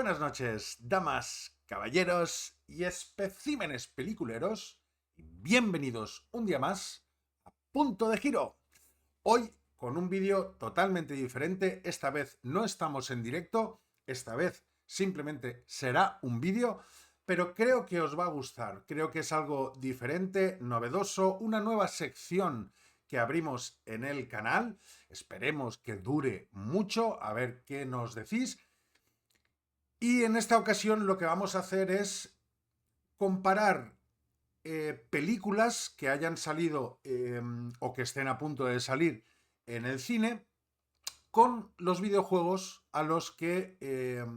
Buenas noches, damas, caballeros y especímenes peliculeros. Bienvenidos un día más a Punto de Giro. Hoy con un vídeo totalmente diferente. Esta vez no estamos en directo, esta vez simplemente será un vídeo, pero creo que os va a gustar. Creo que es algo diferente, novedoso, una nueva sección que abrimos en el canal. Esperemos que dure mucho, a ver qué nos decís. Y en esta ocasión lo que vamos a hacer es comparar películas que hayan salido o que estén a punto de salir en el cine con los videojuegos a los que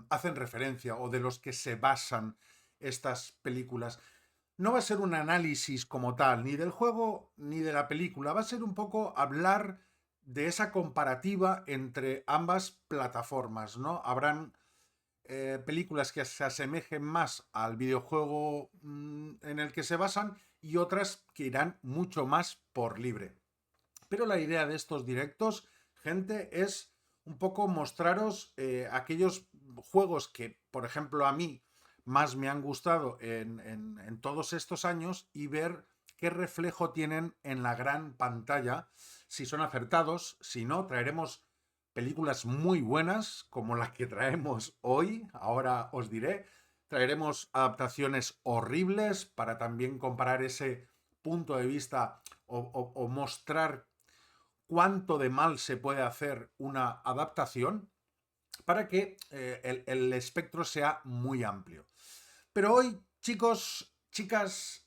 hacen referencia o de los que se basan estas películas. No va a ser un análisis como tal, ni del juego ni de la película, va a ser un poco hablar de esa comparativa entre ambas plataformas, ¿no? Habrán películas que se asemejen más al videojuego en el que se basan y otras que irán mucho más por libre. Pero la idea de estos directos, gente, es un poco mostraros aquellos juegos que, por ejemplo, a mí más me han gustado en todos estos años y ver qué reflejo tienen en la gran pantalla, si son acertados, si no, traeremos películas muy buenas como la que traemos hoy, ahora os diré. Traeremos adaptaciones horribles para también comparar ese punto de vista o mostrar cuánto de mal se puede hacer una adaptación para que el espectro sea muy amplio. Pero hoy, chicos, chicas,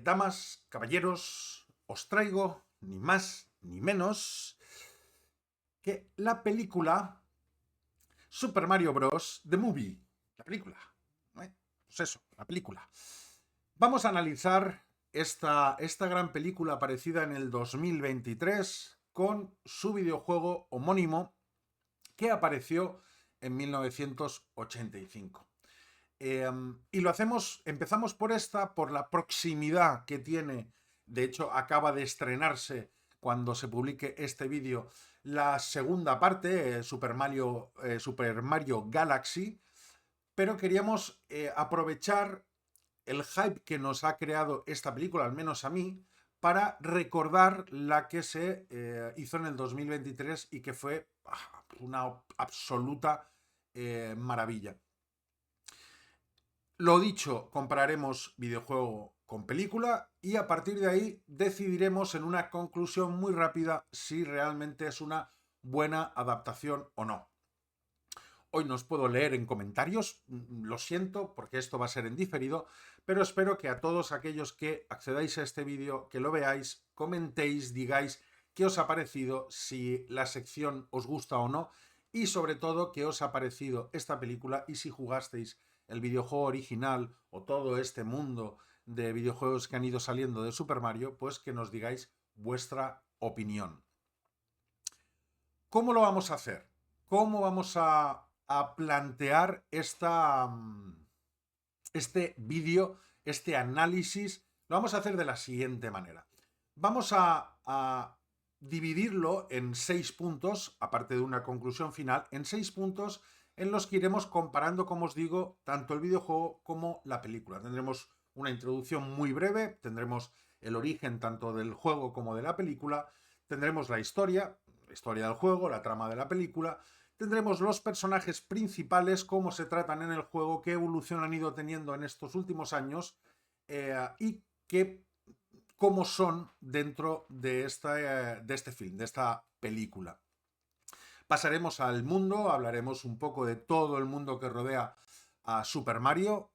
damas, caballeros, os traigo ni más ni menos que la película Super Mario Bros. The Movie. La película. Pues eso, la película. Vamos a analizar esta gran película aparecida en el 2023 con su videojuego homónimo que apareció en 1985. Y lo hacemos, empezamos por la proximidad que tiene. De hecho, acaba de estrenarse cuando se publique este vídeo la segunda parte, Super Mario Galaxy, pero queríamos aprovechar el hype que nos ha creado esta película, al menos a mí, para recordar la que se hizo en el 2023 y que fue una absoluta maravilla. Lo dicho, compararemos videojuego con película y a partir de ahí decidiremos en una conclusión muy rápida si realmente es una buena adaptación o no. Hoy no os puedo leer en comentarios, lo siento porque esto va a ser en diferido, pero espero que a todos aquellos que accedáis a este vídeo, que lo veáis, comentéis, digáis qué os ha parecido, si la sección os gusta o no y sobre todo qué os ha parecido esta película y si jugasteis el videojuego original o todo este mundo de videojuegos que han ido saliendo de Super Mario, pues que nos digáis vuestra opinión. ¿Cómo lo vamos a hacer? ¿Cómo vamos a plantear este vídeo, este análisis? Lo vamos a hacer de la siguiente manera. Vamos a dividirlo en 6 puntos, aparte de una conclusión final, en 6 puntos en los que iremos comparando, como os digo, tanto el videojuego como la película. Tendremos una introducción muy breve, tendremos el origen tanto del juego como de la película, tendremos la historia del juego, la trama de la película, tendremos los personajes principales, cómo se tratan en el juego, qué evolución han ido teniendo en estos últimos años y cómo son dentro de este film, de esta película. Pasaremos al mundo, hablaremos un poco de todo el mundo que rodea a Super Mario,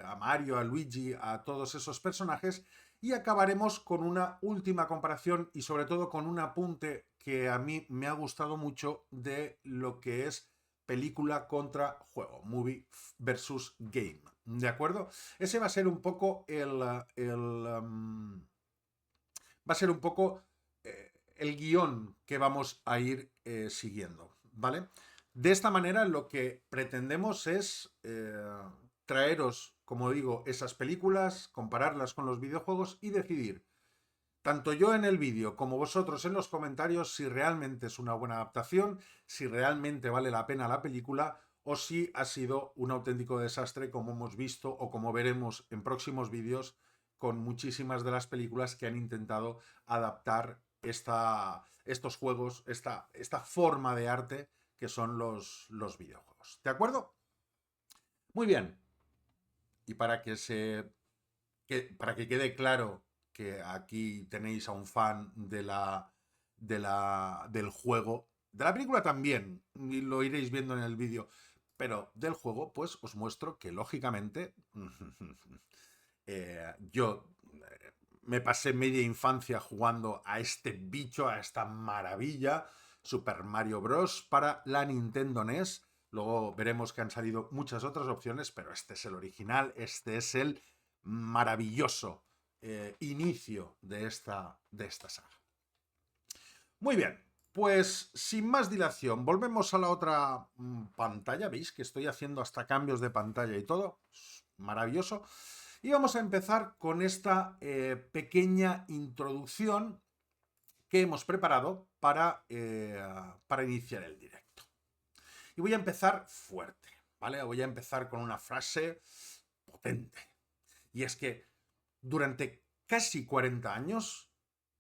a Mario, a Luigi, a todos esos personajes y acabaremos con una última comparación y sobre todo con un apunte que a mí me ha gustado mucho de lo que es película contra juego, movie versus game, ¿de acuerdo? Ese va a ser un poco va a ser un poco el guión que vamos a ir siguiendo, ¿vale? De esta manera lo que pretendemos es traeros, como digo, esas películas, compararlas con los videojuegos y decidir, tanto yo en el vídeo como vosotros en los comentarios, si realmente es una buena adaptación, si realmente vale la pena la película o si ha sido un auténtico desastre, como hemos visto o como veremos en próximos vídeos con muchísimas de las películas que han intentado adaptar estos juegos, esta forma de arte que son los videojuegos. ¿De acuerdo? Muy bien. Y para que quede claro que aquí tenéis a un fan del juego, de la película también, y lo iréis viendo en el vídeo, pero del juego, pues os muestro que lógicamente yo me pasé media infancia jugando a este bicho, a esta maravilla, Super Mario Bros. Para la Nintendo NES. Luego veremos que han salido muchas otras opciones, pero este es el original, este es el maravilloso inicio de esta saga. Muy bien, pues sin más dilación, volvemos a la otra pantalla. ¿Veis que estoy haciendo hasta cambios de pantalla y todo? Maravilloso. Y vamos a empezar con esta pequeña introducción que hemos preparado para iniciar el directo. Y voy a empezar fuerte, ¿vale? Voy a empezar con una frase potente. Y es que durante casi 40 años,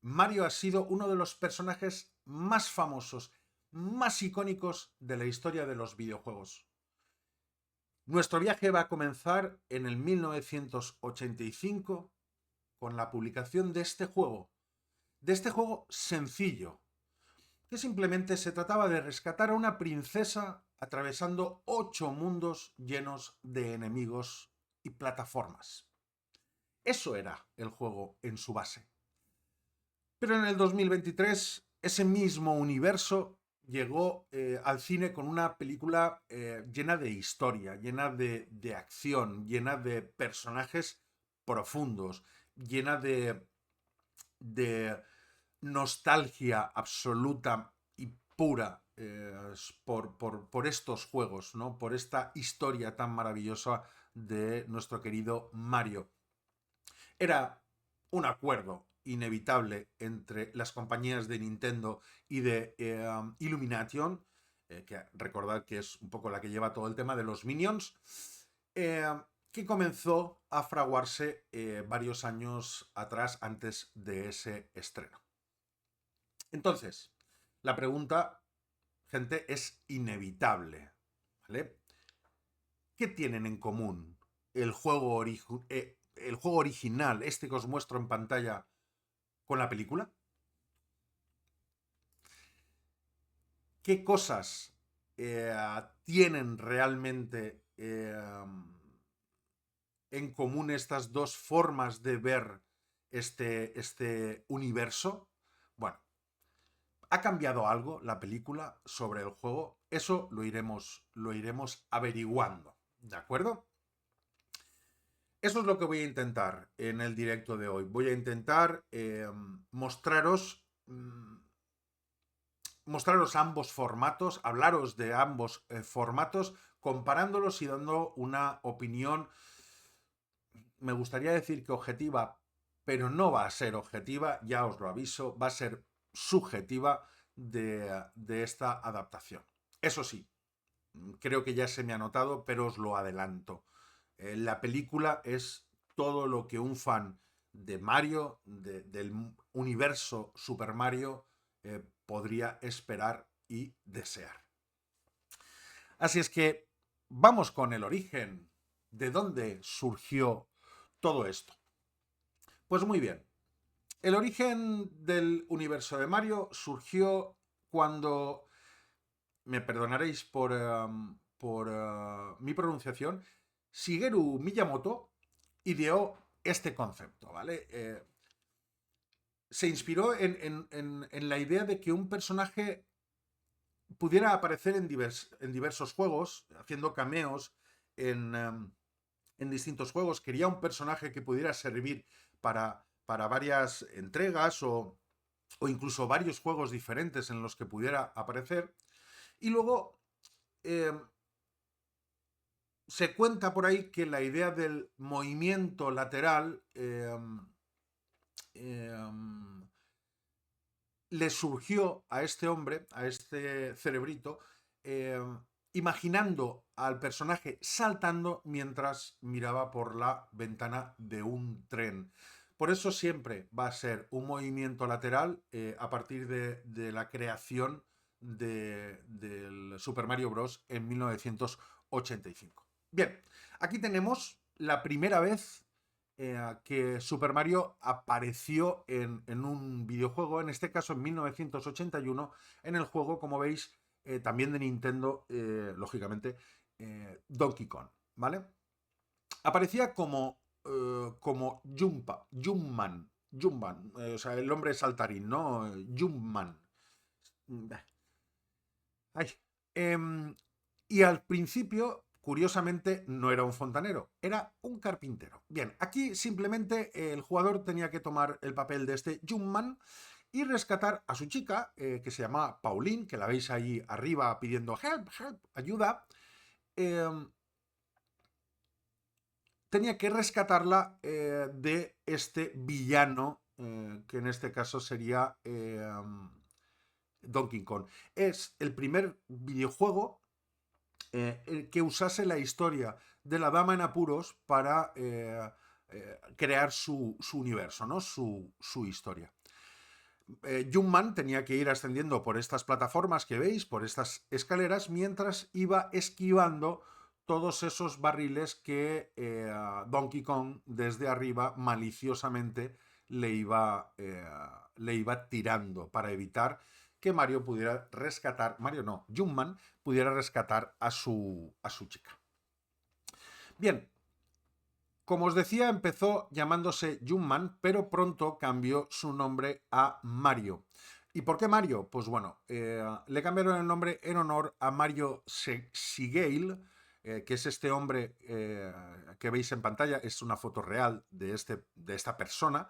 Mario ha sido uno de los personajes más famosos, más icónicos de la historia de los videojuegos. Nuestro viaje va a comenzar en el 1985 con la publicación de este juego sencillo, que simplemente se trataba de rescatar a una princesa atravesando 8 mundos llenos de enemigos y plataformas. Eso era el juego en su base. Pero en el 2023 ese mismo universo llegó al cine con una película llena de historia, llena de acción, llena de personajes profundos, llena de nostalgia absoluta y pura por estos juegos, ¿no? Por esta historia tan maravillosa de nuestro querido Mario. Era un acuerdo inevitable entre las compañías de Nintendo y de Illumination, que recordad que es un poco la que lleva todo el tema de los Minions, que comenzó a fraguarse varios años atrás, antes de ese estreno. Entonces, la pregunta, gente, es inevitable, ¿vale? ¿Qué tienen en común el juego original, este que os muestro en pantalla, con la película? ¿Qué cosas tienen realmente en común estas dos formas de ver este universo? Bueno, ¿ha cambiado algo la película sobre el juego? Eso lo iremos averiguando, ¿de acuerdo? Eso es lo que voy a intentar en el directo de hoy. Voy a intentar mostraros ambos formatos, hablaros de ambos formatos, comparándolos y dando una opinión, me gustaría decir que objetiva, pero no va a ser objetiva, ya os lo aviso, va a ser subjetiva de esta adaptación. Eso sí, creo que ya se me ha notado, pero os lo adelanto. La película es todo lo que un fan de Mario, del universo Super Mario, podría esperar y desear. Así es que vamos con el origen. ¿De dónde surgió todo esto? Pues muy bien. El origen del universo de Mario surgió cuando, me perdonaréis por mi pronunciación, Shigeru Miyamoto ideó este concepto, ¿vale? Se inspiró en la idea de que un personaje pudiera aparecer en diversos juegos, haciendo cameos en distintos juegos. Quería un personaje que pudiera servir para varias entregas o incluso varios juegos diferentes en los que pudiera aparecer. Y luego se cuenta por ahí que la idea del movimiento lateral le surgió a este hombre, a este cerebrito, imaginando al personaje saltando mientras miraba por la ventana de un tren. Por eso siempre va a ser un movimiento lateral a partir de la creación del Super Mario Bros. En 1985. Bien, aquí tenemos la primera vez que Super Mario apareció en un videojuego, en este caso en 1981, en el juego, como veis, también de Nintendo, lógicamente, Donkey Kong, ¿vale? Aparecía como Jumpman, o sea, el hombre saltarín, ¿no? Jumpman. Ay. Y al principio, curiosamente, no era un fontanero, era un carpintero. Bien, aquí simplemente el jugador tenía que tomar el papel de este Jumpman y rescatar a su chica, que se llama Pauline, que la veis ahí arriba pidiendo help, help, ayuda. Eh, Tenía que rescatarla de este villano, que en este caso sería Donkey Kong. Es el primer videojuego que usase la historia de la dama en apuros para crear su universo, ¿no? Su historia. Jumpman tenía que ir ascendiendo por estas plataformas que veis, por estas escaleras, mientras iba esquivando todos esos barriles que Donkey Kong desde arriba maliciosamente le iba tirando para evitar que Mario pudiera rescatar, Mario no, Jumpman pudiera rescatar a su chica. Bien, como os decía, empezó llamándose Jumpman, pero pronto cambió su nombre a Mario. ¿Y por qué Mario? Pues bueno, le cambiaron el nombre en honor a Mario Sigale, que es este hombre que veis en pantalla. Es una foto real de esta persona.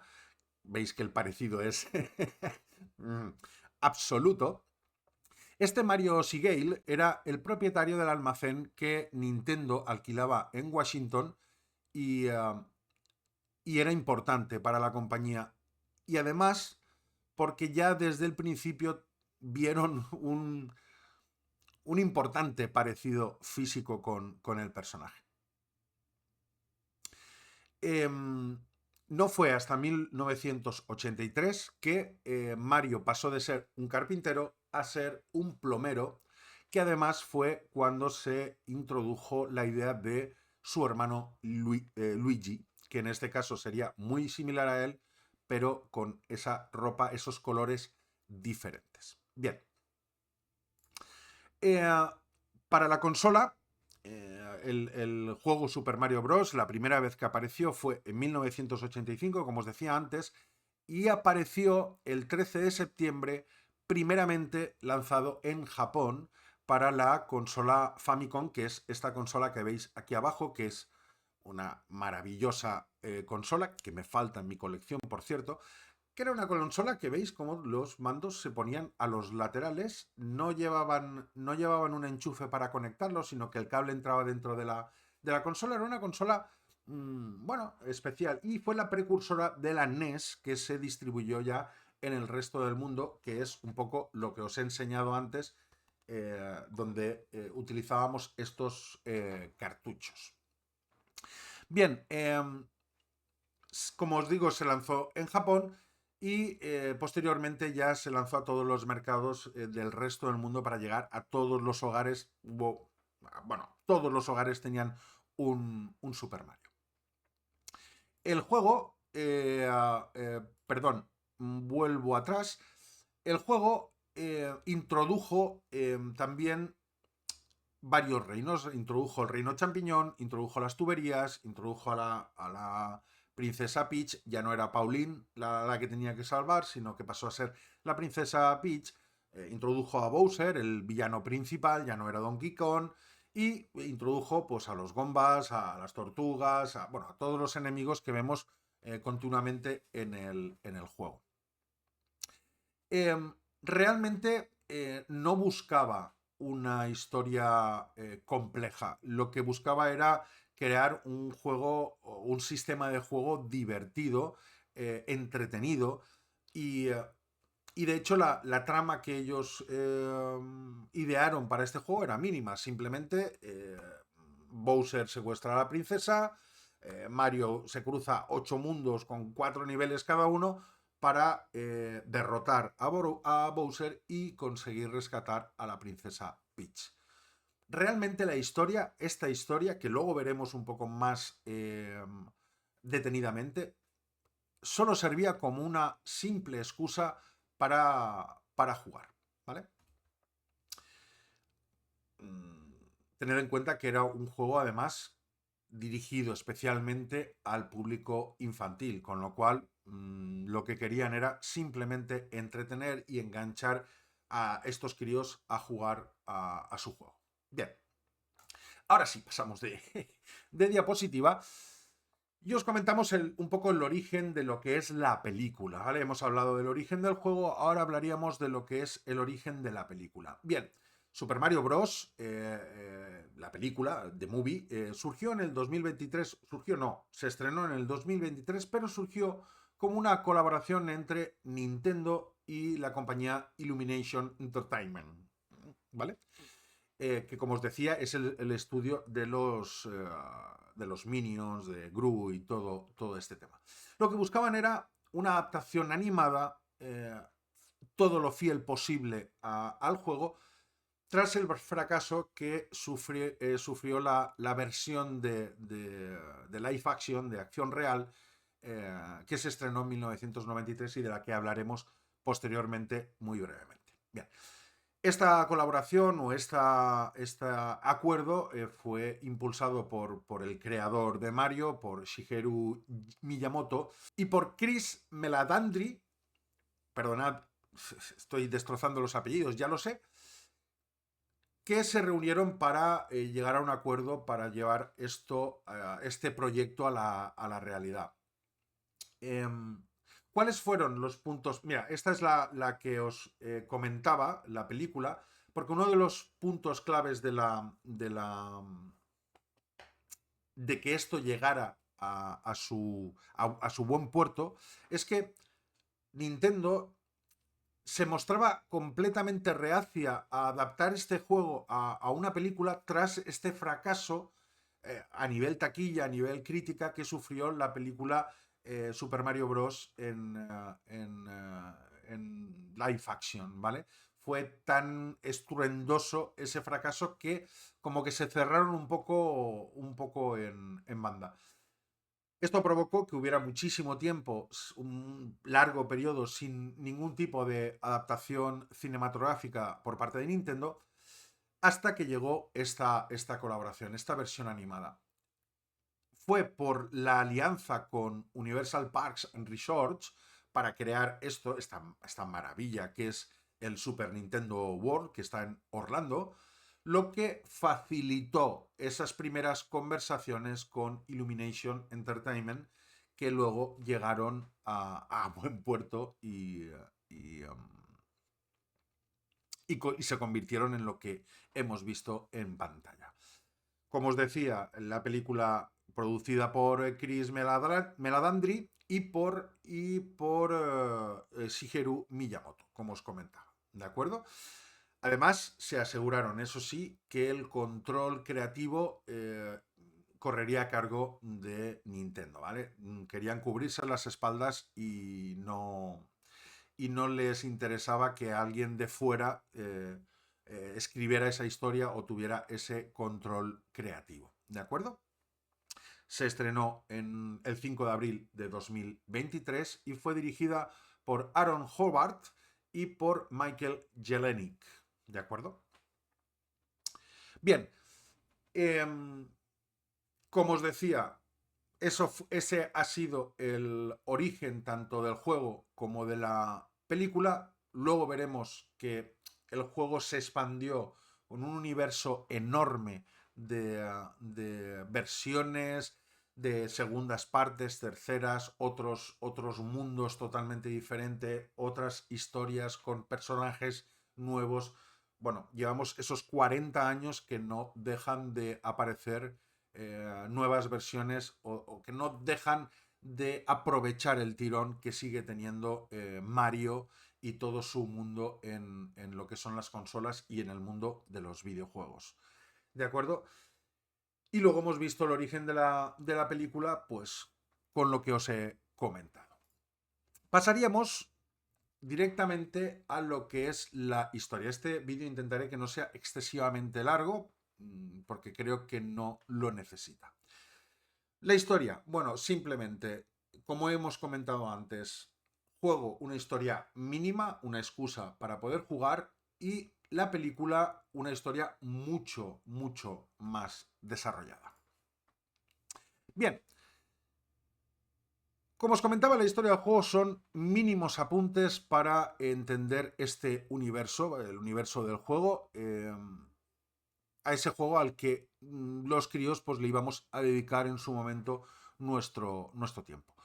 Veis que el parecido es absoluto. Este Mario Sigale era el propietario del almacén que Nintendo alquilaba en Washington y era importante para la compañía. Y además, porque ya desde el principio vieron un importante parecido físico con el personaje. No fue hasta 1983 que Mario pasó de ser un carpintero a ser un plomero, que además fue cuando se introdujo la idea de su hermano Luigi, que en este caso sería muy similar a él, pero con esa ropa, esos colores diferentes. Bien. Eh, para la consola, el juego Super Mario Bros. La primera vez que apareció fue en 1985, como os decía antes, y apareció el 13 de septiembre, primeramente lanzado en Japón para la consola Famicom, que es esta consola que veis aquí abajo, que es una maravillosa consola, que me falta en mi colección, por cierto, que era una consola que veis como los mandos se ponían a los laterales, no llevaban un enchufe para conectarlos, sino que el cable entraba dentro de la consola. Era una consola, bueno, especial. Y fue la precursora de la NES que se distribuyó ya en el resto del mundo, que es un poco lo que os he enseñado antes, donde utilizábamos estos cartuchos. Bien, como os digo, se lanzó en Japón y posteriormente ya se lanzó a todos los mercados del resto del mundo para llegar a todos los hogares. Bueno, todos los hogares tenían un Super Mario. El juego, perdón, vuelvo atrás. El juego introdujo también varios reinos. Introdujo el reino champiñón, introdujo las tuberías, introdujo a la princesa Peach. Ya no era Pauline la que tenía que salvar, sino que pasó a ser la princesa Peach. Introdujo a Bowser, el villano principal, ya no era Donkey Kong. Y introdujo pues, a los Gombas, a las tortugas, bueno, a todos los enemigos que vemos continuamente en el juego. Realmente no buscaba una historia compleja. Lo que buscaba era crear un juego, un sistema de juego divertido, entretenido y Y de hecho la trama que ellos idearon para este juego era mínima. Simplemente Bowser secuestra a la princesa, Mario se cruza 8 mundos con 4 niveles cada uno para derrotar a Bowser y conseguir rescatar a la princesa Peach. Realmente la historia, esta historia, que luego veremos un poco más detenidamente, solo servía como una simple excusa para jugar, ¿vale? Tener en cuenta que era un juego además dirigido especialmente al público infantil, con lo cual lo que querían era simplemente entretener y enganchar a estos críos a jugar a su juego. Bien, ahora sí, pasamos de diapositiva. Y os comentamos un poco el origen de lo que es la película, ¿vale? Hemos hablado del origen del juego, ahora hablaríamos de lo que es el origen de la película. Bien, Super Mario Bros., la película, The Movie, surgió en el 2023, se estrenó en el 2023, pero surgió como una colaboración entre Nintendo y la compañía Illumination Entertainment, ¿vale? Que como os decía es el estudio de los Minions, de Gru y todo este tema. Lo que buscaban era una adaptación animada, todo lo fiel posible al juego, tras el fracaso que sufrió la versión de live action, de acción real, que se estrenó en 1993 y de la que hablaremos posteriormente muy brevemente. Bien. Esta colaboración o este acuerdo fue impulsado por el creador de Mario, por Shigeru Miyamoto, y por Chris Meledandri. Perdonad, estoy destrozando los apellidos, ya lo sé, que se reunieron para llegar a un acuerdo para llevar este proyecto a la realidad. ¿Cuáles fueron los puntos? Mira, esta es la que os comentaba, la película, porque uno de los puntos claves de que esto llegara a su buen puerto es que Nintendo se mostraba completamente reacia a adaptar este juego a una película tras este fracaso a nivel taquilla, a nivel crítica que sufrió la película Super Mario Bros. En live action, ¿vale? Fue tan estruendoso ese fracaso que como que se cerraron un poco en banda. Esto provocó que hubiera muchísimo tiempo, un largo periodo, sin ningún tipo de adaptación cinematográfica por parte de Nintendo, hasta que llegó esta colaboración, esta versión animada. Fue por la alianza con Universal Parks and Resorts para crear esta maravilla que es el Super Nintendo World, que está en Orlando, lo que facilitó esas primeras conversaciones con Illumination Entertainment, que luego llegaron a buen puerto y se convirtieron en lo que hemos visto en pantalla. Como os decía, la película producida por Chris Meledandri y por Shigeru Miyamoto, como os comentaba. ¿De acuerdo? Además, se aseguraron, eso sí, que el control creativo correría a cargo de Nintendo, ¿vale? Querían cubrirse las espaldas y no les interesaba que alguien de fuera escribiera esa historia o tuviera ese control creativo. ¿De acuerdo? Se estrenó en el 5 de abril de 2023 y fue dirigida por Aaron Hobart y por Michael Jelenic. ¿De acuerdo? Bien, como os decía, ese ha sido el origen tanto del juego como de la película. Luego veremos que el juego se expandió con un universo enorme de versiones, de segundas partes, terceras, otros mundos totalmente diferentes, otras historias con personajes nuevos. Bueno, llevamos esos 40 años que no dejan de aparecer nuevas versiones o que no dejan de aprovechar el tirón que sigue teniendo Mario y todo su mundo en lo que son las consolas y en el mundo de los videojuegos. ¿De acuerdo? Y luego hemos visto el origen de la película, pues con lo que os he comentado. Pasaríamos directamente a lo que es la historia. Este vídeo intentaré que no sea excesivamente largo, porque creo que no lo necesita. La historia, bueno, simplemente, como hemos comentado antes, juego una historia mínima, una excusa para poder jugar, y la película una historia mucho, mucho más desarrollada. Bien, como os comentaba, la historia del juego son mínimos apuntes para entender este universo, el universo del juego, a ese juego al que los críos pues le íbamos a dedicar en su momento nuestro tiempo.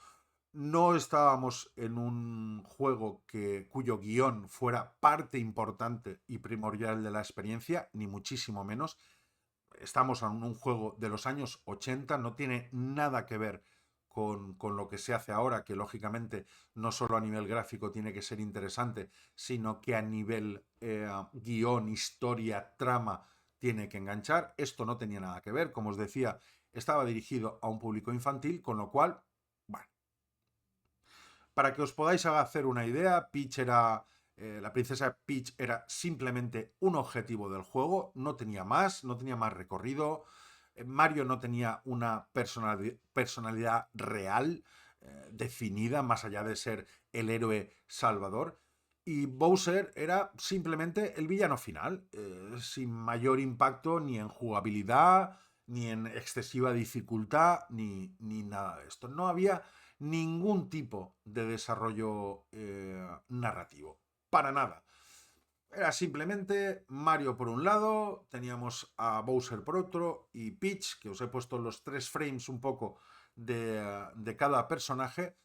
No estábamos en un juego cuyo guión fuera parte importante y primordial de la experiencia, ni muchísimo menos. Estamos en un juego de los años 80, no tiene nada que ver con lo que se hace ahora, que lógicamente no solo a nivel gráfico tiene que ser interesante, sino que a nivel guión, historia, trama, tiene que enganchar. Esto no tenía nada que ver, como os decía, estaba dirigido a un público infantil, con lo cual, bueno, para que os podáis hacer una idea, la princesa Peach era simplemente un objetivo del juego, no tenía más recorrido. Mario no tenía una personalidad real, definida, más allá de ser el héroe salvador. Y Bowser era simplemente el villano final, sin mayor impacto ni en jugabilidad, ni en excesiva dificultad, ni nada de esto. No había ningún tipo de desarrollo narrativo. Para nada. Era simplemente Mario por un lado, teníamos a Bowser por otro y Peach, que os he puesto los 3 frames un poco de cada personaje,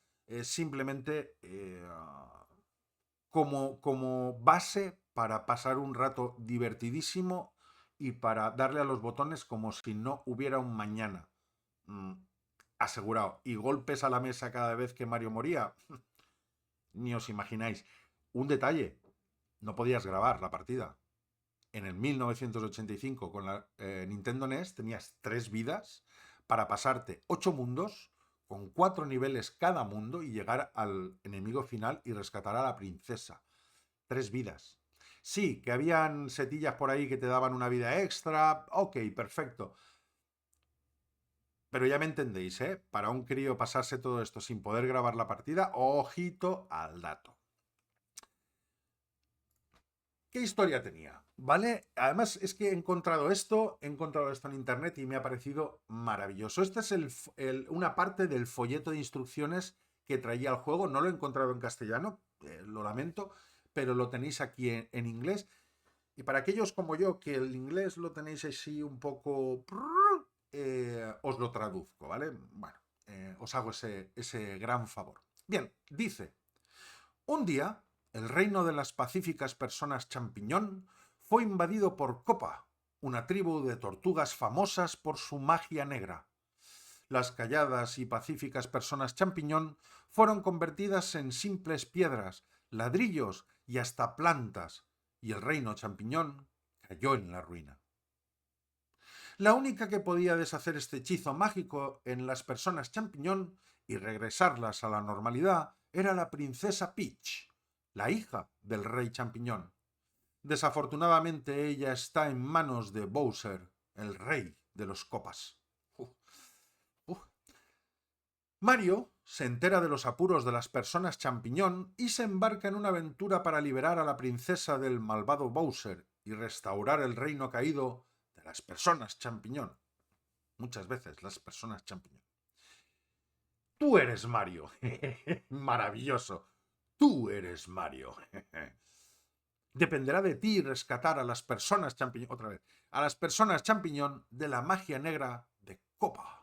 simplemente como base para pasar un rato divertidísimo y para darle a los botones como si no hubiera un mañana. Asegurado. Y golpes a la mesa cada vez que Mario moría, ni os imagináis. Un detalle, no podías grabar la partida. En el 1985 con la Nintendo NES tenías 3 vidas para pasarte 8 mundos con 4 niveles cada mundo y llegar al enemigo final y rescatar a la princesa. 3 vidas. Sí, que habían setillas por ahí que te daban una vida extra. Ok, perfecto. Pero ya me entendéis, ¿eh? Para un crío pasarse todo esto sin poder grabar la partida, ojito al dato. ¿Qué historia tenía? ¿Vale? Además es que he encontrado esto en internet y me ha parecido maravilloso. Esta es una parte del folleto de instrucciones que traía el juego. No lo he encontrado en castellano, lo lamento, pero lo tenéis aquí en inglés. Y para aquellos como yo, que el inglés lo tenéis así un poco... os lo traduzco, ¿vale? Bueno, os hago ese gran favor. Bien, dice... Un día, el reino de las pacíficas personas champiñón fue invadido por Copa, una tribu de tortugas famosas por su magia negra. Las calladas y pacíficas personas champiñón fueron convertidas en simples piedras, ladrillos y hasta plantas, y el reino champiñón cayó en la ruina. La única que podía deshacer este hechizo mágico en las personas champiñón y regresarlas a la normalidad era la princesa Peach, la hija del rey champiñón. Desafortunadamente ella está en manos de Bowser, el rey de los copas. Mario se entera de los apuros de las personas champiñón y se embarca en una aventura para liberar a la princesa del malvado Bowser y restaurar el reino caído de las personas champiñón. Muchas veces las personas champiñón. Tú eres Mario. Maravilloso. Tú eres Mario. Dependerá de ti rescatar a las personas champiñón, otra vez, a las personas champiñón de la magia negra de Copa.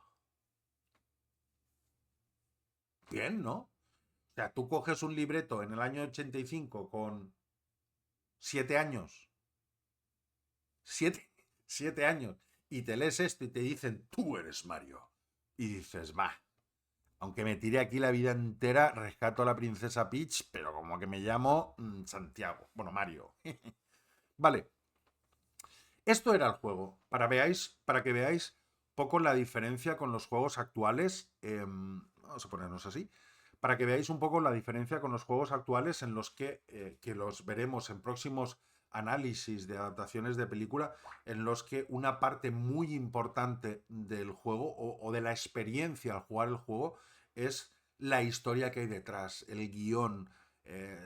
Bien, ¿no? O sea, tú coges un libreto en el año 85 con 7 años, 7 años, y te lees esto y te dicen, tú eres Mario. Y dices, va, Aunque me tire aquí la vida entera, rescato a la princesa Peach, pero como que me llamo Santiago. Bueno, Mario. Vale, esto era el juego. Para que veáis poco la diferencia con los juegos actuales. Vamos a ponernos así. Para que veáis un poco la diferencia con los juegos actuales en los que los veremos en próximos análisis de adaptaciones de película, en los que una parte muy importante del juego o de la experiencia al jugar el juego es la historia que hay detrás, el guión.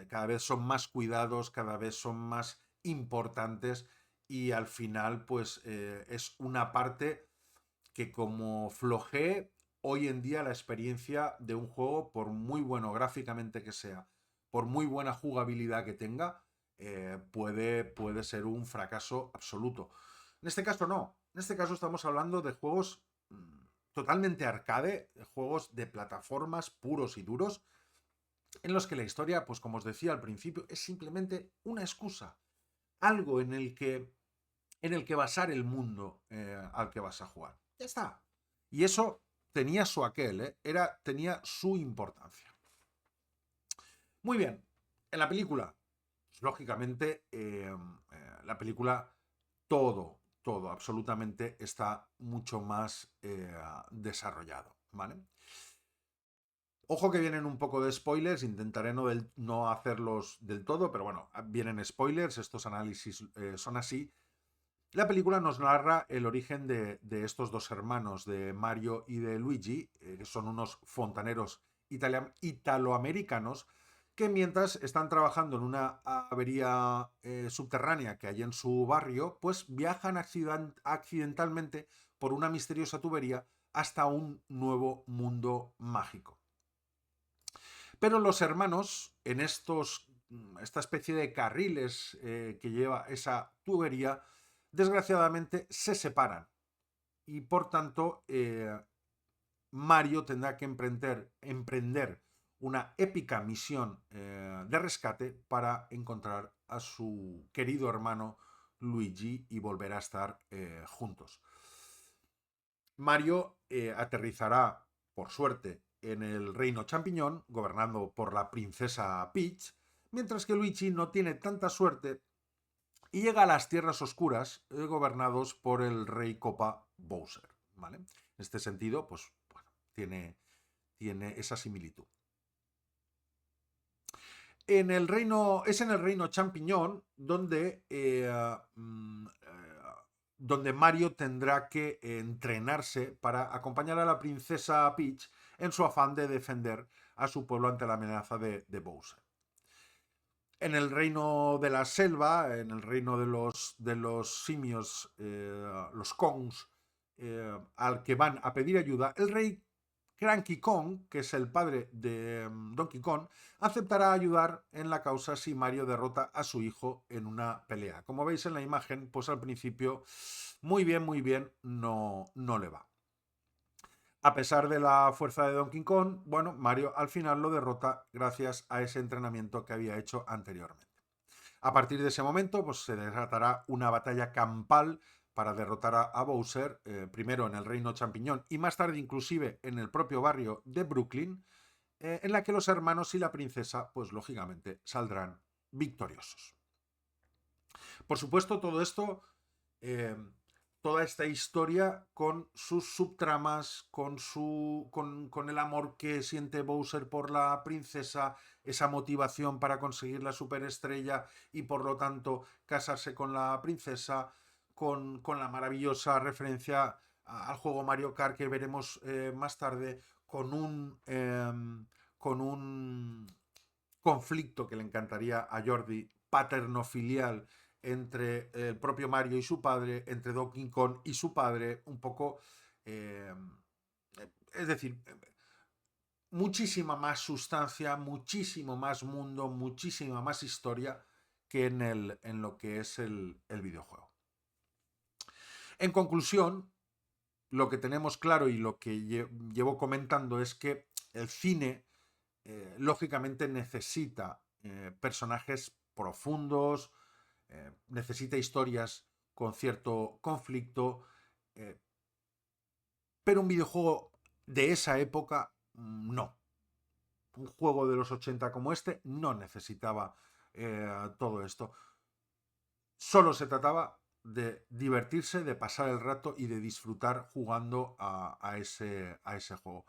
Cada vez son más cuidados, cada vez son más importantes y al final pues es una parte que como flojee hoy en día la experiencia de un juego, por muy bueno gráficamente que sea, por muy buena jugabilidad que tenga, puede ser un fracaso absoluto. En este caso no, en este caso estamos hablando de juegos totalmente arcade, juegos de plataformas puros y duros, en los que la historia, pues como os decía al principio, es simplemente una excusa, algo en el que basar el mundo al que vas a jugar. Ya está. Y eso tenía su aquel, ¿eh? Tenía su importancia. Muy bien. En la película, pues, lógicamente, la película, todo, absolutamente está mucho más desarrollado, ¿vale? Ojo que vienen un poco de spoilers, intentaré no hacerlos del todo, pero bueno, vienen spoilers, estos análisis son así. La película nos narra el origen de estos dos hermanos, de Mario y de Luigi, que son unos fontaneros italoamericanos, que mientras están trabajando en una avería subterránea que hay en su barrio, pues viajan accidentalmente por una misteriosa tubería hasta un nuevo mundo mágico. Pero los hermanos, en esta especie de carriles que lleva esa tubería, desgraciadamente se separan y por tanto Mario tendrá que emprender una épica misión de rescate para encontrar a su querido hermano Luigi y volver a estar juntos. Mario aterrizará, por suerte, en el reino champiñón, gobernado por la princesa Peach, mientras que Luigi no tiene tanta suerte y llega a las tierras oscuras, gobernados por el rey Copa Bowser, ¿vale? En este sentido, pues bueno, tiene esa similitud. Es en el reino champiñón donde Mario tendrá que entrenarse para acompañar a la princesa Peach en su afán de defender a su pueblo ante la amenaza de Bowser. En el reino de la selva, en el reino de los simios, los Kongs, al que van a pedir ayuda, el rey Cranky Kong, que es el padre de Donkey Kong, aceptará ayudar en la causa si Mario derrota a su hijo en una pelea. Como veis en la imagen, pues al principio muy bien, no le va. A pesar de la fuerza de Donkey Kong, bueno, Mario al final lo derrota gracias a ese entrenamiento que había hecho anteriormente. A partir de ese momento, pues se desatará una batalla campal para derrotar a Bowser, primero en el Reino Champiñón y más tarde inclusive en el propio barrio de Brooklyn, en la que los hermanos y la princesa, pues lógicamente, saldrán victoriosos. Por supuesto, todo esto, eh, toda esta historia con sus subtramas, con el amor que siente Bowser por la princesa, esa motivación para conseguir la superestrella y por lo tanto casarse con la princesa, con la maravillosa referencia al juego Mario Kart que veremos más tarde, con un conflicto que le encantaría a Jordi, paterno-filial, entre el propio Mario y su padre, entre Donkey Kong y su padre, un poco, eh, es decir, muchísima más sustancia, muchísimo más mundo, muchísima más historia que en lo que es el videojuego. En conclusión, lo que tenemos claro y lo que llevo comentando es que el cine lógicamente necesita personajes profundos, necesita historias con cierto conflicto, pero un videojuego de esa época No. Un juego de los 80 como este no necesitaba todo esto. Solo se trataba de divertirse, de pasar el rato y de disfrutar jugando a ese juego.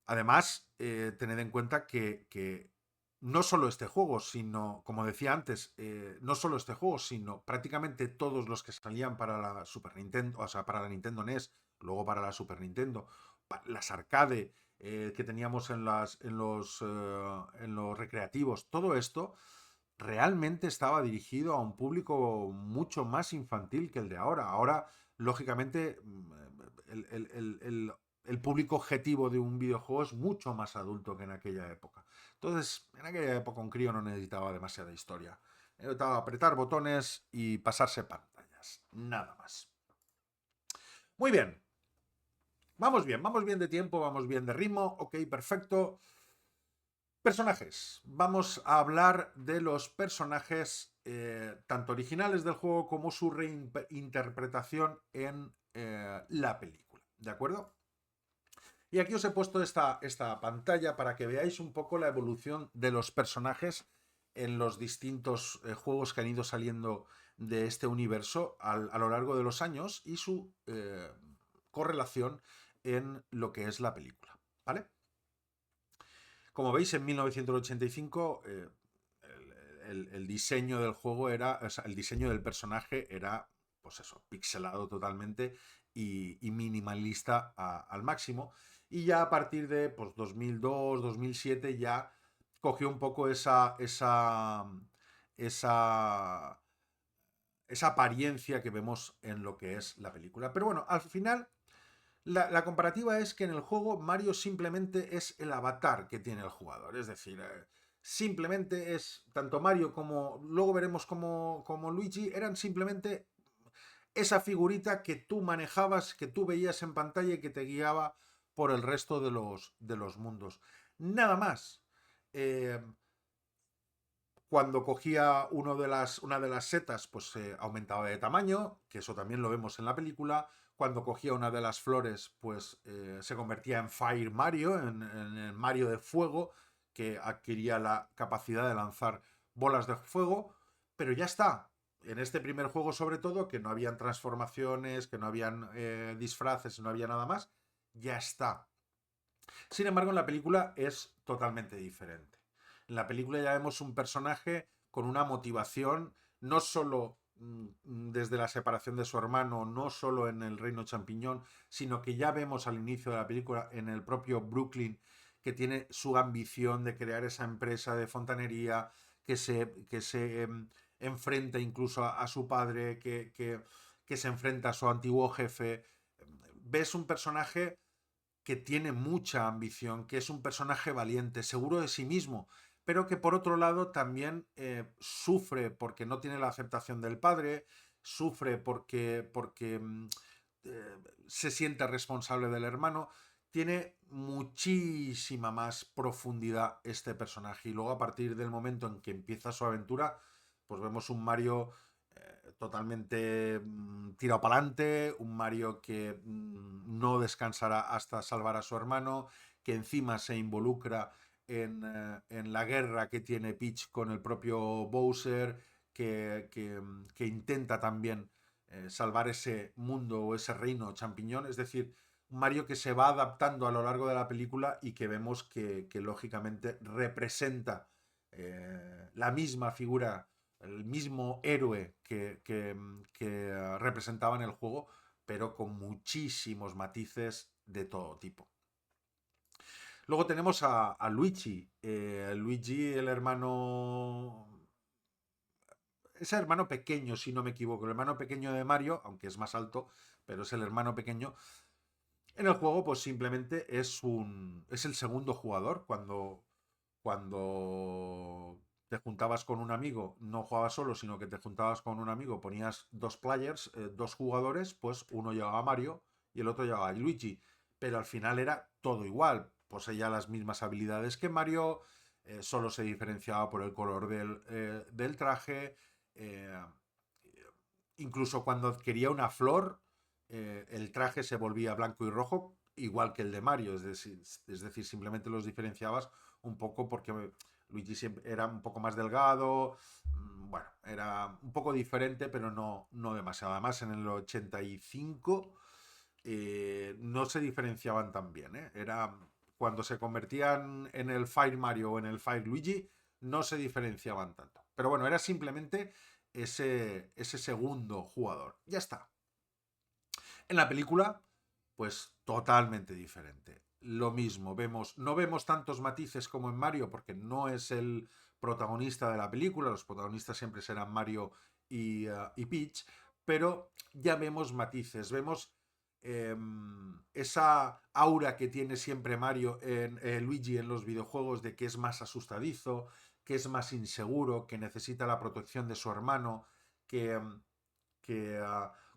Además, tened en cuenta que no solo este juego, sino, como decía antes, no solo este juego, sino prácticamente todos los que salían para la Super Nintendo, o sea, para la Nintendo NES, luego para la Super Nintendo, las arcade que teníamos en los recreativos, todo esto realmente estaba dirigido a un público mucho más infantil que el de ahora. Ahora, lógicamente, el público objetivo de un videojuego es mucho más adulto que en aquella época. Entonces, en aquella época un crío no necesitaba demasiada historia. Necesitaba apretar botones y pasarse pantallas. Nada más. Muy bien. Vamos bien de tiempo, vamos bien de ritmo. Ok, perfecto. Personajes. Vamos a hablar de los personajes tanto originales del juego como su reinterpretación en la película. ¿De acuerdo? Y aquí os he puesto esta pantalla para que veáis un poco la evolución de los personajes en los distintos juegos que han ido saliendo de este universo a lo largo de los años y su correlación en lo que es la película. ¿Vale? Como veis, en 1985 el diseño del juego era, o sea, el diseño del personaje era, pues eso, pixelado totalmente y minimalista al máximo. Y ya a partir de pues, 2002, 2007 ya cogió un poco esa, esa apariencia que vemos en lo que es la película. Pero bueno, al final la comparativa es que en el juego Mario simplemente es el avatar que tiene el jugador. Es decir, simplemente es tanto Mario como luego veremos como Luigi eran simplemente esa figurita que tú manejabas, que tú veías en pantalla y que te guiaba por el resto de los mundos. Nada más. Eh, Cuando cogía una de las setas, pues aumentaba de tamaño, que eso también lo vemos en la película. Cuando cogía una de las flores, pues se convertía en Fire Mario, en el Mario de fuego, que adquiría la capacidad de lanzar bolas de fuego. Pero ya está. En este primer juego, sobre todo, que no habían transformaciones, que no habían disfraces, no había nada más, ya está. Sin embargo, en la película es totalmente diferente. En la película ya vemos un personaje con una motivación, no solo desde la separación de su hermano, no solo en el Reino Champiñón, sino que ya vemos al inicio de la película en el propio Brooklyn que tiene su ambición de crear esa empresa de fontanería, que se enfrenta incluso a su padre, que se enfrenta a su antiguo jefe. Ves un personaje que tiene mucha ambición, que es un personaje valiente, seguro de sí mismo, pero que por otro lado también sufre porque no tiene la aceptación del padre, sufre porque se siente responsable del hermano. Tiene muchísima más profundidad este personaje y luego a partir del momento en que empieza su aventura, pues vemos un Mario totalmente tirado para adelante, un Mario que no descansará hasta salvar a su hermano, que encima se involucra en la guerra que tiene Peach con el propio Bowser, que intenta también salvar ese mundo o ese reino champiñón, es decir, un Mario que se va adaptando a lo largo de la película y que vemos que lógicamente representa la misma figura, el mismo héroe que representaba en el juego, pero con muchísimos matices de todo tipo. Luego tenemos a Luigi. Luigi, el hermano. Es el hermano pequeño, si no me equivoco. El hermano pequeño de Mario, aunque es más alto, pero es el hermano pequeño. En el juego, pues simplemente es el segundo jugador. Cuando te juntabas con un amigo, no jugabas solo, sino que te juntabas con un amigo, ponías dos players, dos jugadores, pues uno llevaba a Mario y el otro llevaba a Luigi. Pero al final era todo igual. Poseía las mismas habilidades que Mario, solo se diferenciaba por el color del traje. eh, Incluso cuando adquiría una flor, el traje se volvía blanco y rojo, igual que el de Mario, es decir, simplemente los diferenciabas un poco porque Luigi siempre era un poco más delgado, bueno, era un poco diferente, pero no demasiado. Además, en el 85 no se diferenciaban tan bien, ¿eh? Era cuando se convertían en el Fire Mario o en el Fire Luigi, no se diferenciaban tanto. Pero bueno, era simplemente ese segundo jugador. Ya está. En la película, pues totalmente diferente. Lo mismo, no vemos tantos matices como en Mario, porque no es el protagonista de la película, los protagonistas siempre serán Mario y Peach, pero ya vemos matices, vemos esa aura que tiene siempre Mario en Luigi en los videojuegos de que es más asustadizo, que es más inseguro, que necesita la protección de su hermano, que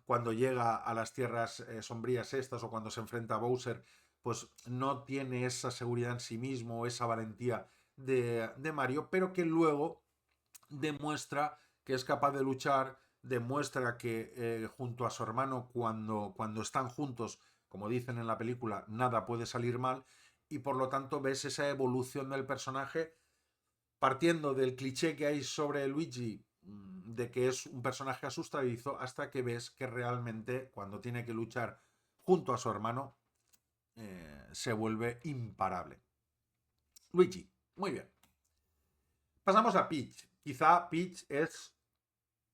cuando llega a las tierras sombrías estas o cuando se enfrenta a Bowser, pues no tiene esa seguridad en sí mismo o esa valentía de Mario, pero que luego demuestra que es capaz de luchar, demuestra que junto a su hermano cuando están juntos, como dicen en la película, nada puede salir mal y por lo tanto ves esa evolución del personaje partiendo del cliché que hay sobre Luigi de que es un personaje asustadizo hasta que ves que realmente cuando tiene que luchar junto a su hermano se vuelve imparable. Luigi, muy bien. Pasamos a Peach. Quizá Peach es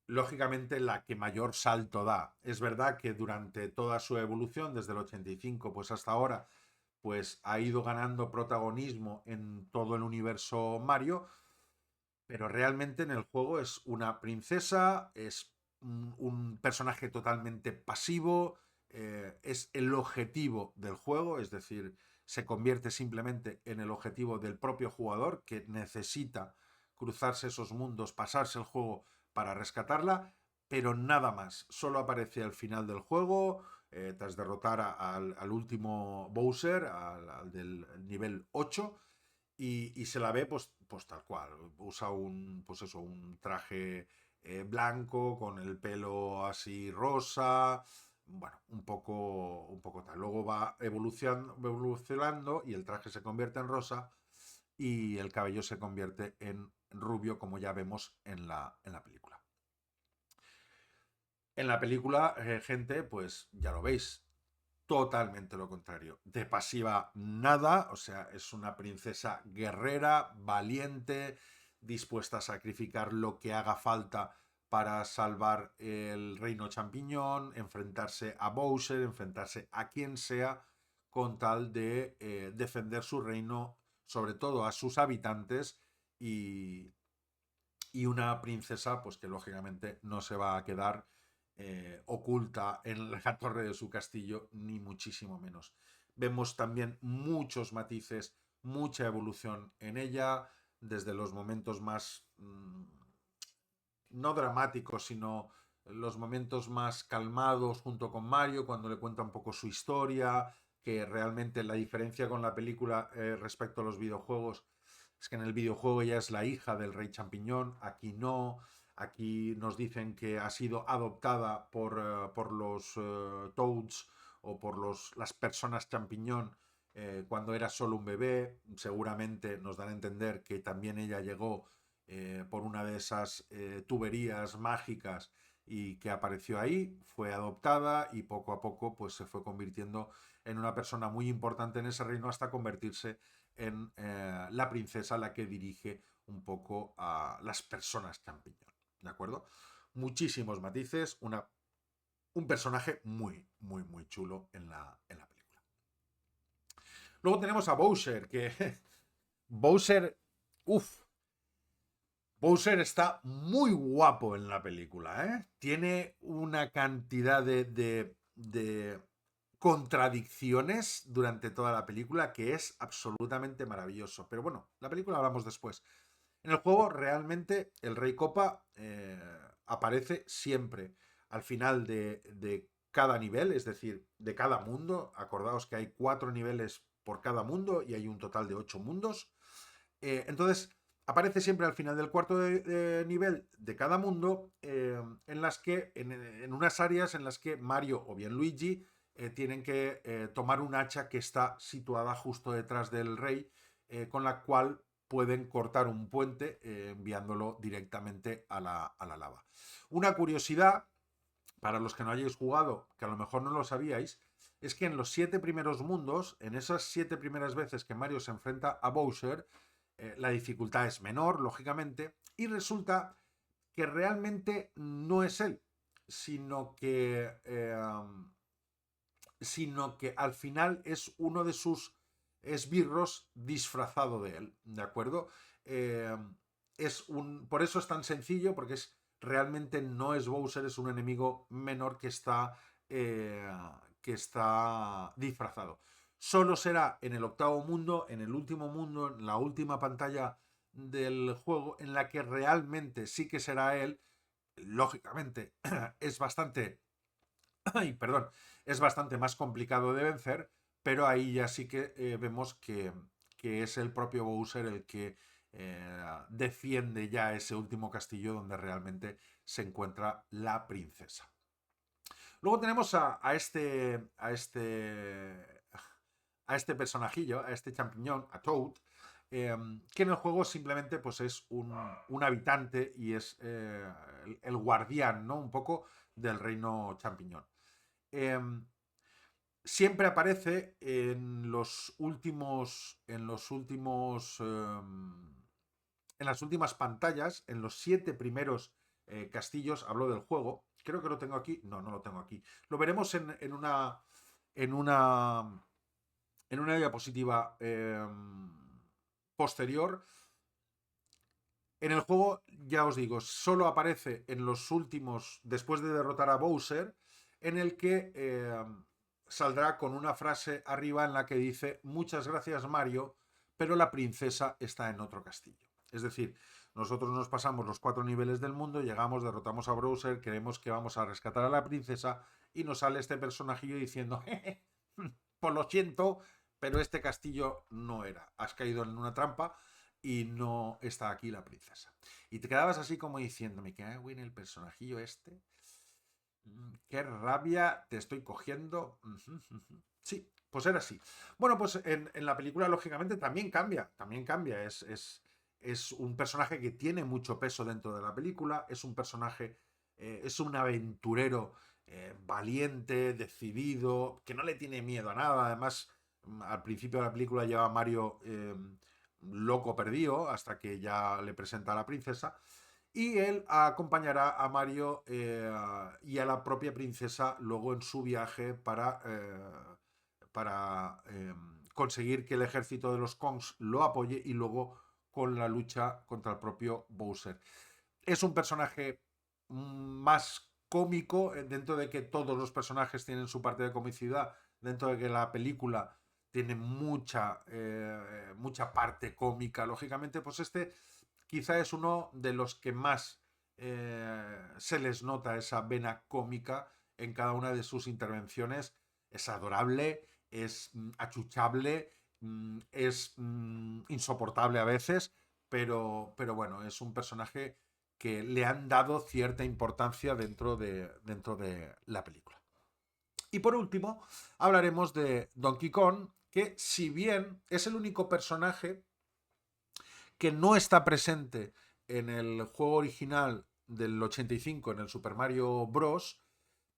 lógicamente la que mayor salto da. Es verdad que durante toda su evolución, desde el 85 pues hasta ahora, pues ha ido ganando protagonismo en todo el universo Mario, pero realmente en el juego es una princesa, es un personaje totalmente pasivo, es el objetivo del juego, es decir, se convierte simplemente en el objetivo del propio jugador que necesita cruzarse esos mundos, pasarse el juego para rescatarla, pero nada más, solo aparece al final del juego, tras derrotar al último Bowser, al del nivel 8, y se la ve pues tal cual. Usa un traje blanco con el pelo así rosa. Bueno, un poco tal. Luego va evolucionando y el traje se convierte en rosa y el cabello se convierte en rubio, como ya vemos en la película. En la película, gente, pues ya lo veis, totalmente lo contrario. De pasiva nada, o sea, es una princesa guerrera, valiente, dispuesta a sacrificar lo que haga falta para salvar el reino champiñón, enfrentarse a Bowser, enfrentarse a quien sea, con tal de defender su reino, sobre todo a sus habitantes, y, y una princesa pues que lógicamente no se va a quedar oculta en la torre de su castillo, ni muchísimo menos. Vemos también muchos matices, mucha evolución en ella, desde los momentos más no dramáticos, sino los momentos más calmados junto con Mario, cuando le cuenta un poco su historia, que realmente la diferencia con la película respecto a los videojuegos es que en el videojuego ella es la hija del rey champiñón, aquí no, aquí nos dicen que ha sido adoptada por los Toads o por las personas champiñón cuando era solo un bebé, seguramente nos dan a entender que también ella llegó por una de esas tuberías mágicas y que apareció ahí, fue adoptada y poco a poco pues se fue convirtiendo en una persona muy importante en ese reino hasta convertirse en la princesa la que dirige un poco a las personas champiñón, ¿de acuerdo? Muchísimos matices, un personaje muy, muy, muy chulo en la película. Luego tenemos a Bowser, que Bowser, uff, Bowser está muy guapo en la película, ¿eh? Tiene una cantidad de contradicciones durante toda la película que es absolutamente maravilloso. Pero bueno, la película hablamos después. En el juego realmente el Rey Copa aparece siempre al final de cada nivel, es decir, de cada mundo. Acordaos que hay 4 niveles por cada mundo y hay un total de 8 mundos. Entonces, aparece siempre al final del cuarto de nivel de cada mundo, en las que, en unas áreas en las que Mario o bien Luigi tienen que tomar un hacha que está situada justo detrás del rey, con la cual pueden cortar un puente enviándolo directamente a la lava. Una curiosidad, para los que no hayáis jugado, que a lo mejor no lo sabíais, es que en los 7 primeros mundos, en esas 7 primeras veces que Mario se enfrenta a Bowser, la dificultad es menor, lógicamente, y resulta que realmente no es él, sino que, al final es uno de sus esbirros disfrazado de él, ¿de acuerdo? Eh, por eso es tan sencillo, porque realmente no es Bowser, es un enemigo menor eh, que está disfrazado. Solo será en el 8º mundo, en el último mundo, en la última pantalla del juego, en la que realmente sí que será él. Lógicamente, es bastante ay, perdón, es bastante más complicado de vencer, pero ahí ya sí que vemos que es el propio Bowser el que defiende ya ese último castillo donde realmente se encuentra la princesa. Luego tenemos a este personajillo, a este champiñón, a Toad, que en el juego simplemente pues, es un habitante y es el guardián, ¿no? Un poco del reino champiñón. Em, Siempre aparece en las últimas pantallas, en los 7 primeros castillos. Hablo del juego. Creo que lo tengo aquí. No, no lo tengo aquí. Lo veremos en una, en una diapositiva posterior. En el juego, ya os digo, solo aparece en los últimos, después de derrotar a Bowser, en el que saldrá con una frase arriba en la que dice: muchas gracias, Mario, pero la princesa está en otro castillo. Es decir, nosotros nos pasamos los 4 niveles del mundo, llegamos, derrotamos a Bowser, creemos que vamos a rescatar a la princesa y nos sale este personajillo diciendo: jeje, pues lo siento, pero este castillo no era. Has caído en una trampa y no está aquí la princesa. Y te quedabas así como diciendo: me cago en el personajillo este. Qué rabia te estoy cogiendo. Sí, pues era así. Bueno, pues en la película, lógicamente, también cambia. También cambia. Es un personaje que tiene mucho peso dentro de la película. Es un personaje, es un aventurero valiente, decidido, que no le tiene miedo a nada. Además, al principio de la película lleva a Mario loco perdido hasta que ya le presenta a la princesa. Y él acompañará a Mario y a la propia princesa luego en su viaje para conseguir que el ejército de los Kongs lo apoye y luego con la lucha contra el propio Bowser. Es un personaje más cómico, dentro de que todos los personajes tienen su parte de comicidad, dentro de que la película tiene mucha parte cómica, lógicamente. Pues este quizá es uno de los que más se les nota esa vena cómica en cada una de sus intervenciones. Es adorable, es achuchable, es insoportable a veces, pero bueno, es un personaje que le han dado cierta importancia dentro de la película. Y por último, hablaremos de Donkey Kong, que si bien es el único personaje que no está presente en el juego original del 85, en el Super Mario Bros.,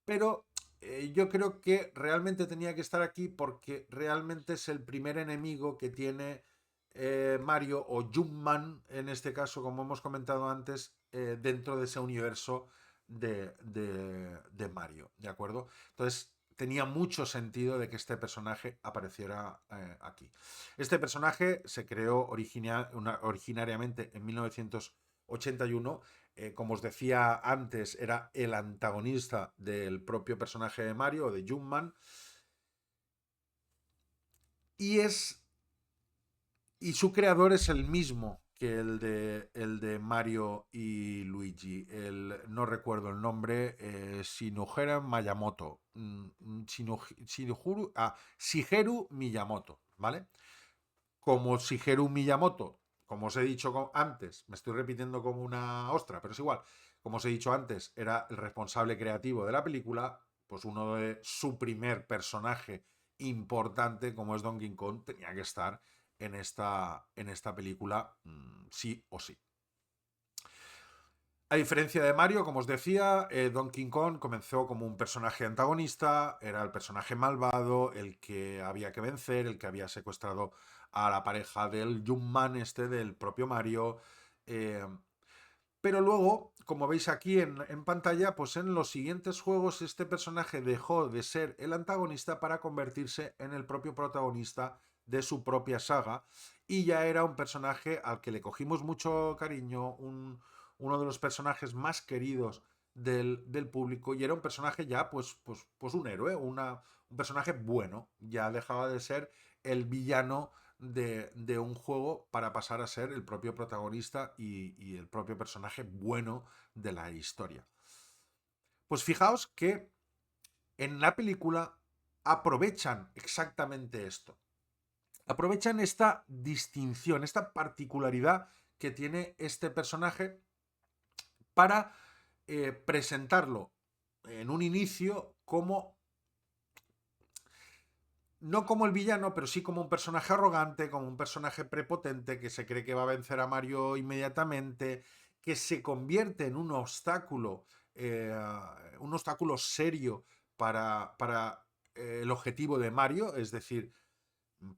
pero yo creo que realmente tenía que estar aquí porque realmente es el primer enemigo que tiene Mario, o Jumpman en este caso, como hemos comentado antes, dentro de ese universo de Mario, ¿de acuerdo? Entonces tenía mucho sentido de que este personaje apareciera aquí. Este personaje se creó originariamente en 1981. Como os decía antes, era el antagonista del propio personaje de Mario, de Jumpman. Y su creador es el mismo que el de Mario y Luigi. No recuerdo el nombre. Shigeru Miyamoto. Shigeru Miyamoto, ¿vale? Como Shigeru Miyamoto, como os he dicho antes, me estoy repitiendo como una ostra, pero es igual. Como os he dicho antes, era el responsable creativo de la película, pues uno de su primer personaje importante, como es Donkey Kong, tenía que estar en esta película, sí o sí. A diferencia de Mario, como os decía, Donkey Kong comenzó como un personaje antagonista, era el personaje malvado, el que había que vencer, el que había secuestrado a la pareja del Jumpman, del propio Mario. eh, pero luego, como veis aquí en pantalla, pues en los siguientes juegos este personaje dejó de ser el antagonista para convertirse en el propio protagonista de su propia saga, y ya era un personaje al que le cogimos mucho cariño, uno de los personajes más queridos del público, y era un personaje ya pues un héroe, un personaje bueno, ya dejaba de ser el villano de un juego para pasar a ser el propio protagonista y el propio personaje bueno de la historia. Pues fijaos que en la película aprovechan exactamente esto. Aprovechan esta distinción, esta particularidad que tiene este personaje para presentarlo en un inicio como, no como el villano, pero sí como un personaje arrogante, como un personaje prepotente que se cree que va a vencer a Mario inmediatamente, que se convierte en eh, un obstáculo serio para el objetivo de Mario, es decir,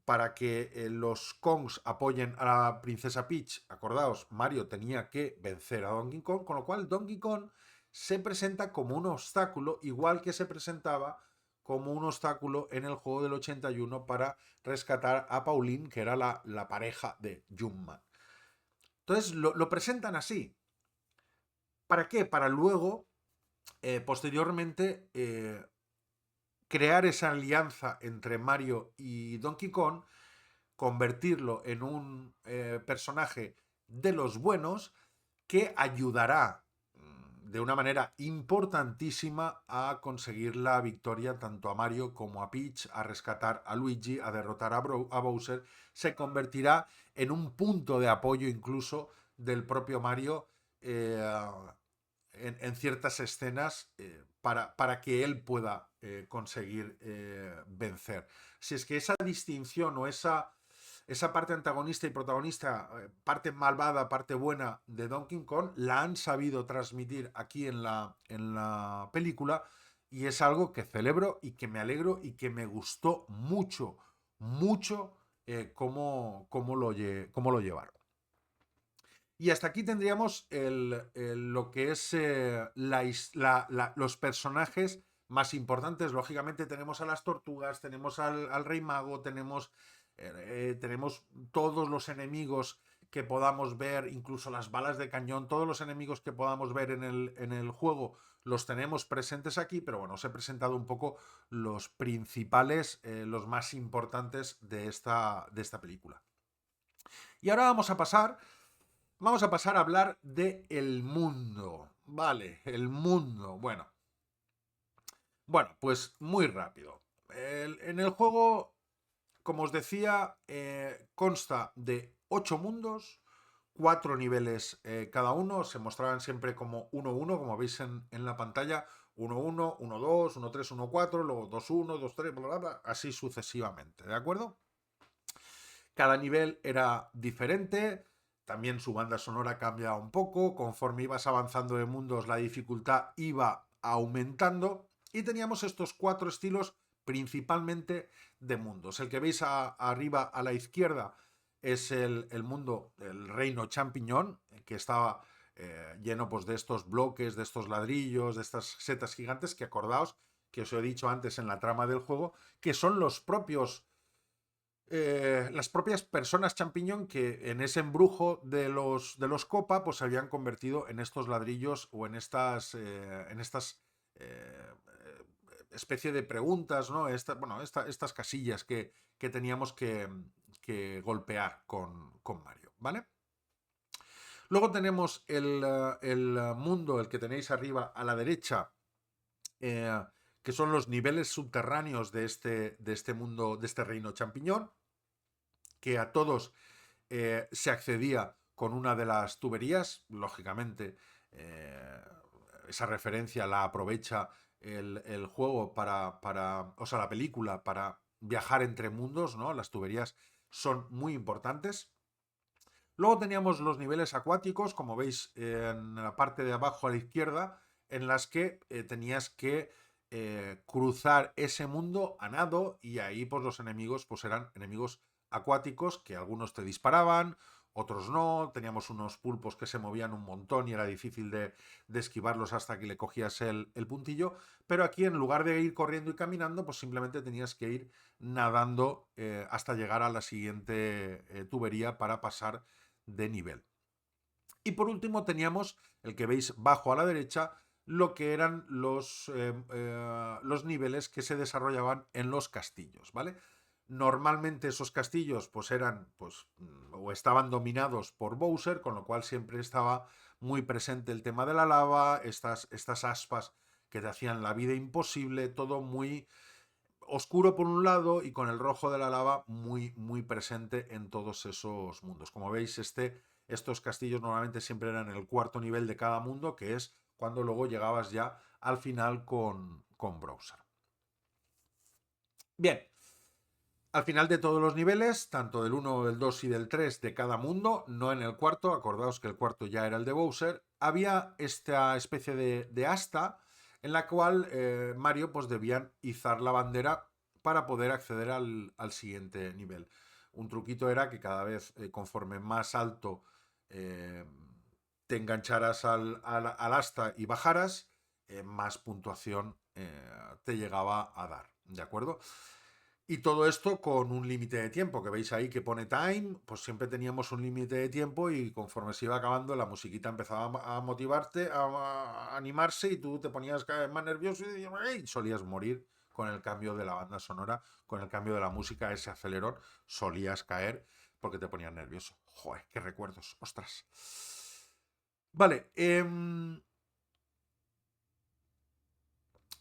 para que los Kongs apoyen a la princesa Peach. Acordaos, Mario tenía que vencer a Donkey Kong, con lo cual Donkey Kong se presenta como un obstáculo, igual que se presentaba como un obstáculo en el juego del 81 para rescatar a Pauline, que era la pareja de Jumpman. Entonces lo presentan así. ¿Para qué? Para luego, posteriormente, crear esa alianza entre Mario y Donkey Kong, convertirlo en un personaje de los buenos que ayudará de una manera importantísima a conseguir la victoria tanto a Mario como a Peach, a rescatar a Luigi, a derrotar a Bowser. Se convertirá en un punto de apoyo incluso del propio Mario en ciertas escenas para que él pueda conseguir vencer. Si es que esa distinción o esa parte antagonista y protagonista, parte malvada, parte buena de Donkey Kong, la han sabido transmitir aquí en la película, y es algo que celebro y que me alegro y que me gustó mucho, mucho cómo lo llevaron. Y hasta aquí tendríamos lo que es los personajes más importantes. Lógicamente tenemos a las tortugas, tenemos al Rey Mago, tenemos todos los enemigos que podamos ver, incluso las balas de cañón, todos los enemigos que podamos ver en el juego los tenemos presentes aquí, pero bueno, os he presentado un poco los principales, los más importantes de esta película. Y ahora Vamos a pasar a hablar de el mundo. Vale, el mundo. Bueno, pues muy rápido. En el juego, como os decía, consta de 8 mundos, 4 niveles cada uno. Se mostraban siempre como 1-1, como veis en la pantalla. 1-1, 1-2, 1-3, 1-4, luego 2-1, 2-3, bla, bla, bla, así sucesivamente, ¿de acuerdo? Cada nivel era diferente, también su banda sonora cambiaba un poco, conforme ibas avanzando de mundos la dificultad iba aumentando, y teníamos estos 4 estilos principalmente de mundos. El que veis arriba a la izquierda es el mundo, el reino champiñón, que estaba lleno pues, de estos bloques, de estos ladrillos, de estas setas gigantes, que acordaos que os he dicho antes en la trama del juego, que son las propias personas champiñón que en ese embrujo de los Copa pues se habían convertido en estos ladrillos o en estas especie de preguntas, ¿no? Estas casillas que teníamos que golpear con Mario, ¿vale? Luego tenemos el mundo, el que tenéis arriba a la derecha, eh, que son los niveles subterráneos de este mundo, de este reino champiñón, que a todos se accedía con una de las tuberías. Lógicamente, esa referencia la aprovecha el juego o sea, la película para viajar entre mundos, ¿no? Las tuberías son muy importantes. Luego teníamos los niveles acuáticos, como veis en la parte de abajo a la izquierda, en las que tenías que cruzar ese mundo a nado, y ahí pues los enemigos pues eran enemigos acuáticos que algunos te disparaban, otros no. Teníamos unos pulpos que se movían un montón y era difícil de esquivarlos hasta que le cogías el puntillo, pero aquí en lugar de ir corriendo y caminando pues simplemente tenías que ir nadando hasta llegar a la siguiente tubería para pasar de nivel. Y por último teníamos el que veis bajo a la derecha, lo que eran los niveles que se desarrollaban en los castillos, ¿vale? Normalmente esos castillos pues eran pues o estaban dominados por Bowser, con lo cual siempre estaba muy presente el tema de la lava, estas aspas que te hacían la vida imposible, todo muy oscuro por un lado y con el rojo de la lava muy presente en todos esos mundos. Como veis, estos castillos normalmente siempre eran el cuarto nivel de cada mundo, que es cuando luego llegabas ya al final con Browser. Bien, al final de todos los niveles, tanto del 1, del 2 y del 3 de cada mundo, no en el cuarto, acordaos que el cuarto ya era el de Bowser, había esta especie de asta en la cual Mario pues debían izar la bandera para poder acceder al siguiente nivel. Un truquito era que cada vez, conforme más alto eh, te engancharas al asta y bajaras, más puntuación te llegaba a dar, ¿de acuerdo? Y todo esto con un límite de tiempo, que veis ahí que pone time, pues siempre teníamos un límite de tiempo y conforme se iba acabando la musiquita empezaba a motivarte, a animarse y tú te ponías cada vez más nervioso y solías morir con el cambio de la banda sonora, con el cambio de la música, ese acelerón, solías caer porque te ponías nervioso. Joder, qué recuerdos, ostras. Vale,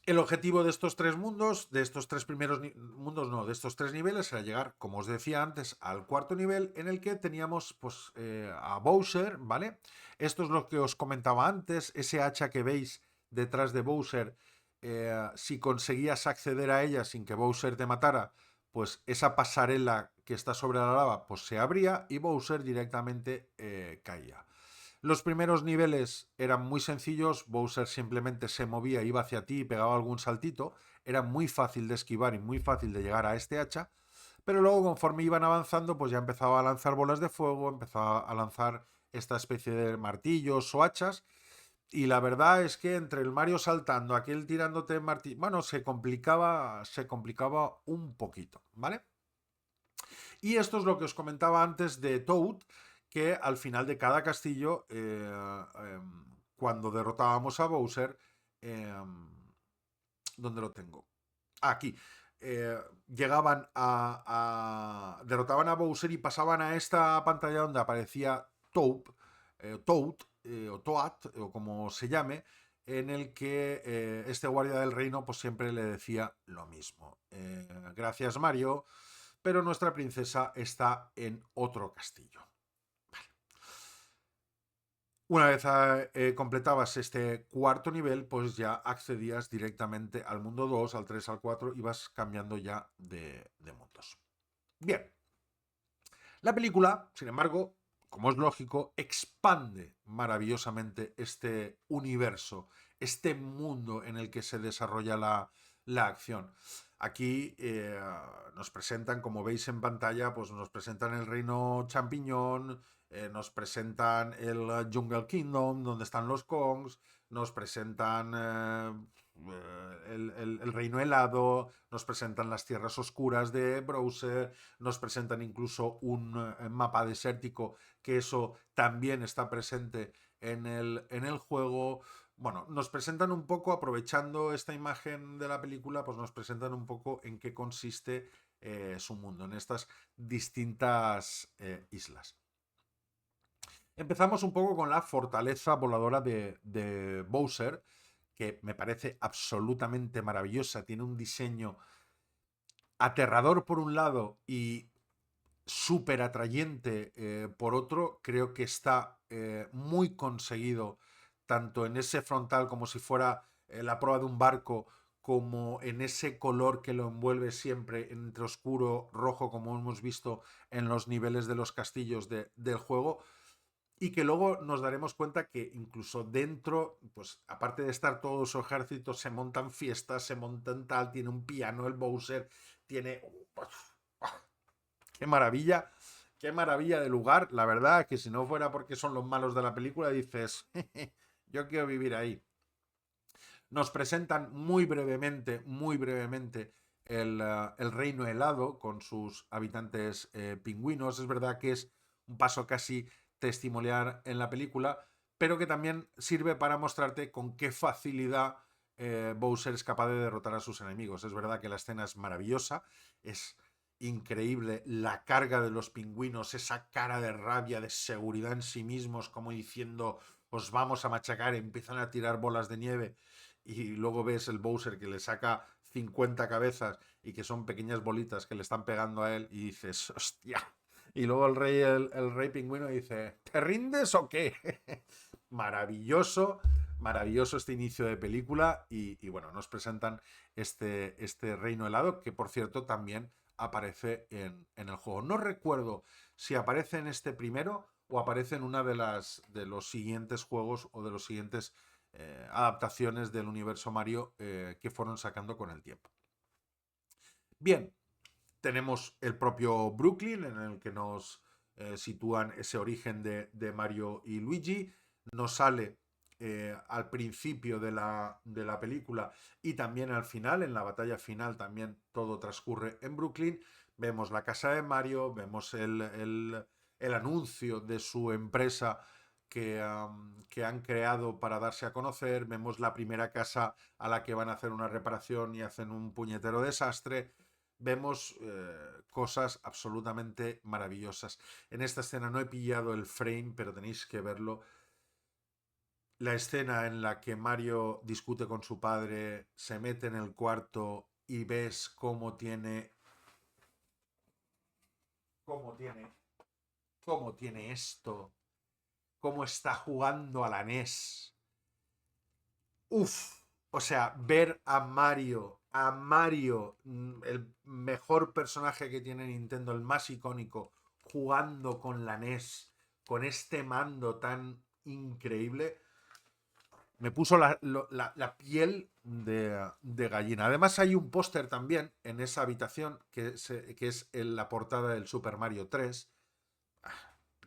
el objetivo de estos tres mundos, de estos tres primeros mundos, no, de estos tres niveles, era llegar, como os decía antes, al cuarto nivel, en el que teníamos pues a Bowser, ¿vale? Esto es lo que os comentaba antes, ese hacha que veis detrás de Bowser, si conseguías acceder a ella sin que Bowser te matara, pues esa pasarela que está sobre la lava, pues se abría y Bowser directamente caía. Los primeros niveles eran muy sencillos, Bowser simplemente se movía, iba hacia ti y pegaba algún saltito, era muy fácil de esquivar y muy fácil de llegar a este hacha, pero luego conforme iban avanzando pues ya empezaba a lanzar bolas de fuego, empezaba a lanzar esta especie de martillos o hachas, y la verdad es que entre el Mario saltando, aquel tirándote martillo, bueno, se complicaba un poquito, ¿vale? Y esto es lo que os comentaba antes de Toad, que al final de cada castillo, cuando derrotábamos a Bowser, ¿dónde lo tengo? Aquí. Llegaban derrotaban a Bowser y pasaban a esta pantalla donde aparecía Toad, o Toad, o como se llame, en el que este guardia del reino pues siempre le decía lo mismo. Gracias, Mario, pero nuestra princesa está en otro castillo. Una vez completabas este cuarto nivel, pues ya accedías directamente al mundo 2, al 3, al 4 y vas cambiando ya de mundos. Bien, la película, sin embargo, como es lógico, expande maravillosamente este universo, este mundo en el que se desarrolla la acción. Aquí nos presentan, como veis en pantalla, pues nos presentan el reino champiñón, nos presentan el Jungle Kingdom, donde están los Kongs, nos presentan el reino helado, nos presentan las tierras oscuras de Browser, nos presentan incluso un mapa desértico, que eso también está presente en el juego. Bueno, nos presentan un poco, aprovechando esta imagen de la película, pues nos presentan un poco en qué consiste su mundo, en estas distintas islas. Empezamos un poco con la fortaleza voladora de Bowser, que me parece absolutamente maravillosa. Tiene un diseño aterrador por un lado y súper atrayente por otro. Creo que está muy conseguido, tanto en ese frontal como si fuera la proa de un barco, como en ese color que lo envuelve siempre entre oscuro, rojo, como hemos visto en los niveles de los castillos del juego. Y que luego nos daremos cuenta que incluso dentro, pues aparte de estar todo su ejército, se montan fiestas, se montan tal, tiene un piano el Bowser, tiene... qué maravilla de lugar. La verdad que si no fuera porque son los malos de la película, dices, yo quiero vivir ahí. Nos presentan muy brevemente, el reino helado con sus habitantes pingüinos. Es verdad que es un paso casi testimonial en la película, pero que también sirve para mostrarte con qué facilidad Bowser es capaz de derrotar a sus enemigos. Es verdad que la escena es maravillosa, es increíble la carga de los pingüinos, esa cara de rabia, de seguridad en sí mismos, como diciendo, os vamos a machacar, empiezan a tirar bolas de nieve y luego ves el Bowser que le saca 50 cabezas y que son pequeñas bolitas que le están pegando a él y dices, hostia. Y luego el rey pingüino dice, ¿te rindes o qué? Maravilloso, maravilloso este inicio de película y bueno, nos presentan este reino helado que por cierto también aparece en el juego. No recuerdo si aparece en este primero o aparece en una de los siguientes juegos o de los siguientes adaptaciones del universo Mario que fueron sacando con el tiempo. Bien, tenemos el propio Brooklyn en el que nos sitúan ese origen de Mario y Luigi. Nos sale al principio de la película y también al final, en la batalla final también todo transcurre en Brooklyn. Vemos la casa de Mario, vemos el anuncio de su empresa que han creado para darse a conocer, vemos la primera casa a la que van a hacer una reparación y hacen un puñetero desastre, vemos cosas absolutamente maravillosas. En esta escena no he pillado el frame, pero tenéis que verlo. La escena en la que Mario discute con su padre, se mete en el cuarto y ves cómo tiene, cómo tiene esto, cómo está jugando a la NES. Uf, o sea, ver a Mario, el mejor personaje que tiene Nintendo, el más icónico, jugando con la NES, con este mando tan increíble, me puso la piel de gallina. Además hay un póster también en esa habitación que es en la portada del Super Mario 3.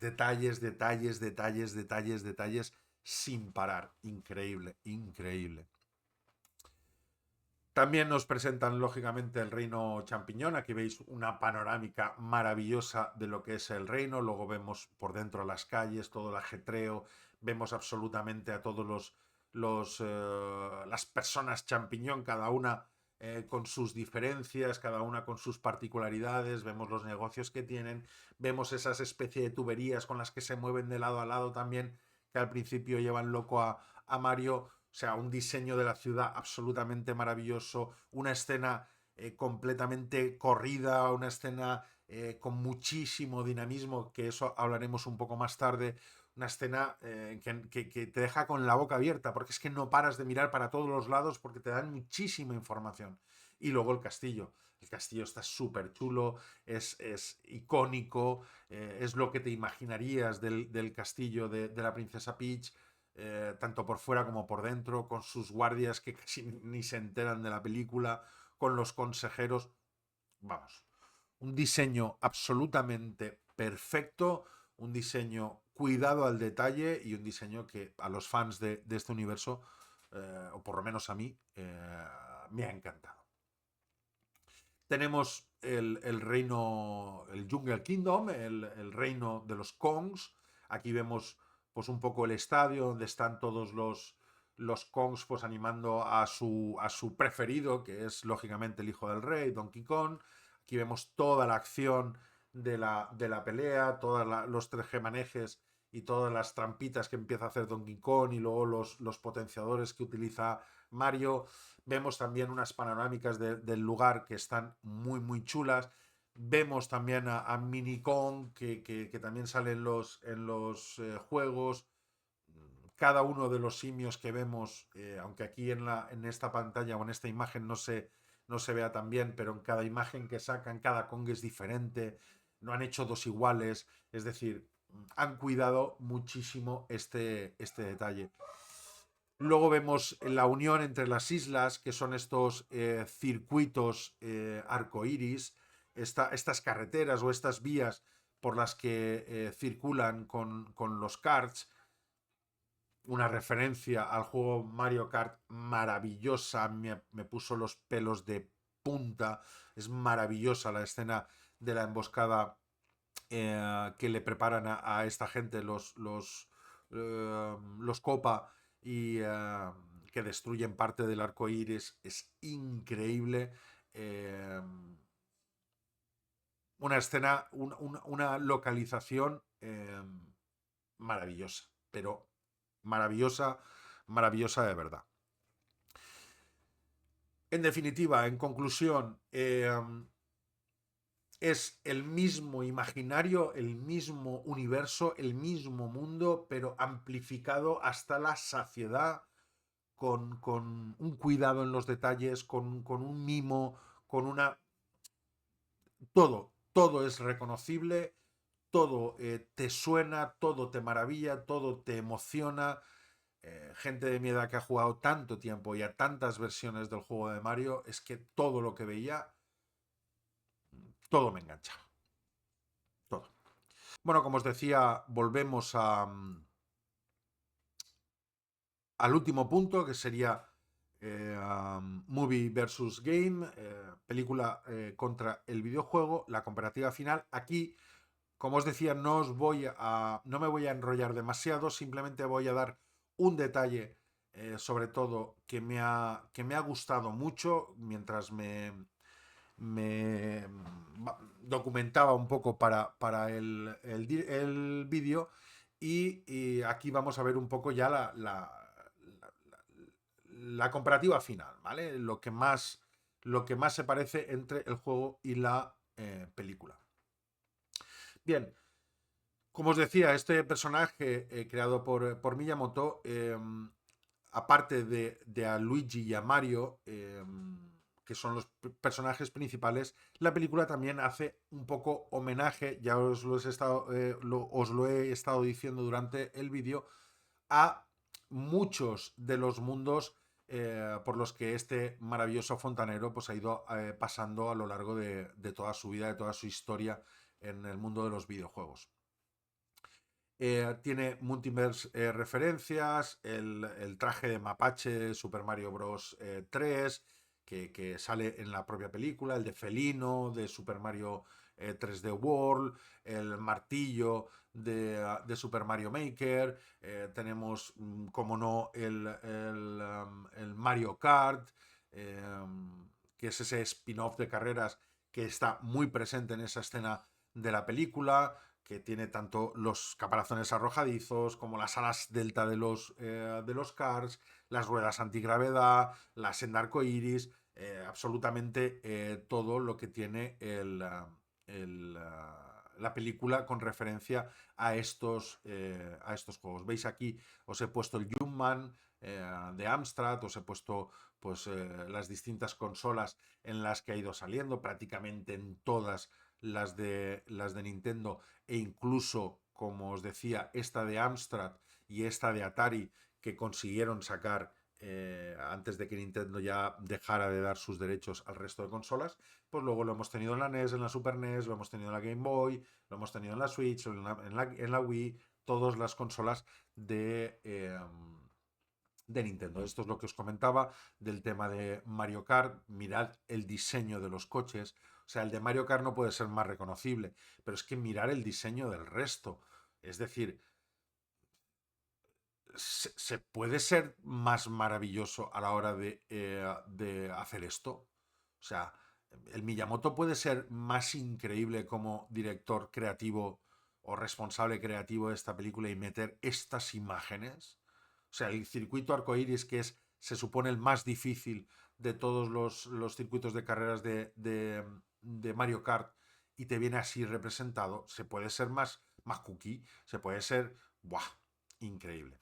Detalles, detalles, detalles, detalles, detalles, sin parar. Increíble, increíble. También nos presentan, lógicamente, el reino champiñón. Aquí veis una panorámica maravillosa de lo que es el reino. Luego vemos por dentro las calles, todo el ajetreo. Vemos absolutamente a todos las personas champiñón, cada una con sus diferencias, cada una con sus particularidades. Vemos los negocios que tienen. Vemos esas especies de tuberías con las que se mueven de lado a lado también, que al principio llevan loco a Mario. O sea, un diseño de la ciudad absolutamente maravilloso, una escena completamente corrida, una escena con muchísimo dinamismo, que eso hablaremos un poco más tarde, una escena que te deja con la boca abierta, porque es que no paras de mirar para todos los lados porque te dan muchísima información. Y luego el castillo. El castillo está súper chulo, es icónico, es lo que te imaginarías del castillo de la princesa Peach. Tanto por fuera como por dentro, con sus guardias que casi ni se enteran de la película, con los consejeros. Vamos, un diseño absolutamente perfecto, un diseño cuidado al detalle y un diseño que a los fans de este universo, o por lo menos a mí, me ha encantado. Tenemos el reino, el Jungle Kingdom, el reino de los Kongs. Aquí vemos pues un poco el estadio donde están todos los Kongs pues animando a su preferido, que es lógicamente el hijo del rey, Donkey Kong. Aquí vemos toda la acción de la pelea, todos los tejemanejes y todas las trampitas que empieza a hacer Donkey Kong y luego los potenciadores que utiliza Mario. Vemos también unas panorámicas del lugar que están muy, muy chulas. Vemos también a Mini Kong, que también sale en los juegos, cada uno de los simios que vemos, aunque aquí en esta pantalla o en esta imagen no se vea tan bien, pero en cada imagen que sacan, cada Kong es diferente, no han hecho dos iguales, es decir, han cuidado muchísimo este detalle. Luego vemos la unión entre las islas, que son estos circuitos arcoíris, estas carreteras o estas vías por las que circulan con los karts. Una referencia al juego Mario Kart maravillosa, me puso los pelos de punta. Es maravillosa la escena de la emboscada que le preparan a esta gente los Copa y que destruyen parte del arco iris. Es increíble. Eh, una escena, una localización maravillosa, pero maravillosa, maravillosa de verdad. En definitiva, en conclusión, es el mismo imaginario, el mismo universo, el mismo mundo, pero amplificado hasta la saciedad, con un cuidado en los detalles, con un mimo, con una... todo es reconocible, todo te suena, todo te maravilla, todo te emociona. Gente de mi edad que ha jugado tanto tiempo y a tantas versiones del juego de Mario, es que todo lo que veía, todo me enganchaba. Todo. Bueno, como os decía, volvemos al último punto, que sería movie versus game, película contra el videojuego, la comparativa final. Aquí, como os decía, no me voy a enrollar demasiado, simplemente voy a dar un detalle, sobre todo, que me ha gustado mucho mientras me documentaba un poco para el vídeo y aquí vamos a ver un poco ya la comparativa final, ¿vale? Lo que más se parece entre el juego y la película. Bien, como os decía, este personaje creado por Miyamoto, aparte de a Luigi y a Mario, que son los personajes principales, la película también hace un poco homenaje, ya os lo he estado diciendo durante el vídeo, a muchos de los mundos por los que este maravilloso fontanero pues, ha ido pasando a lo largo de toda su vida, de toda su historia en el mundo de los videojuegos. Tiene múltiples referencias, el traje de mapache de Super Mario Bros. 3, que sale en la propia película, el de felino de Super Mario 3D World, el martillo de Super Mario Maker, tenemos, como no, el Mario Kart, que es ese spin-off de carreras que está muy presente en esa escena de la película, que tiene tanto los caparazones arrojadizos como las alas delta de los cars, las ruedas antigravedad, la senda arcoiris, absolutamente todo lo que tiene la película con referencia a estos juegos. Veis aquí, os he puesto el Jumpman de Amstrad, os he puesto pues, las distintas consolas en las que ha ido saliendo, prácticamente en todas las de Nintendo e incluso, como os decía, esta de Amstrad y esta de Atari que consiguieron sacar antes de que Nintendo ya dejara de dar sus derechos al resto de consolas, pues luego lo hemos tenido en la NES, en la Super NES, lo hemos tenido en la Game Boy, lo hemos tenido en la Switch, en la Wii, todas las consolas de Nintendo. Esto es lo que os comentaba del tema de Mario Kart. Mirad el diseño de los coches. O sea, el de Mario Kart no puede ser más reconocible, pero es que mirar el diseño del resto. Es decir, se puede ser más maravilloso a la hora de hacer esto. O sea, el Miyamoto puede ser más increíble como director creativo o responsable creativo de esta película y meter estas imágenes. O sea, el circuito arcoíris, que se supone el más difícil de todos los circuitos de carreras de Mario Kart, y te viene así representado, se puede ser más cookie, se puede ser, ¡buah!, increíble.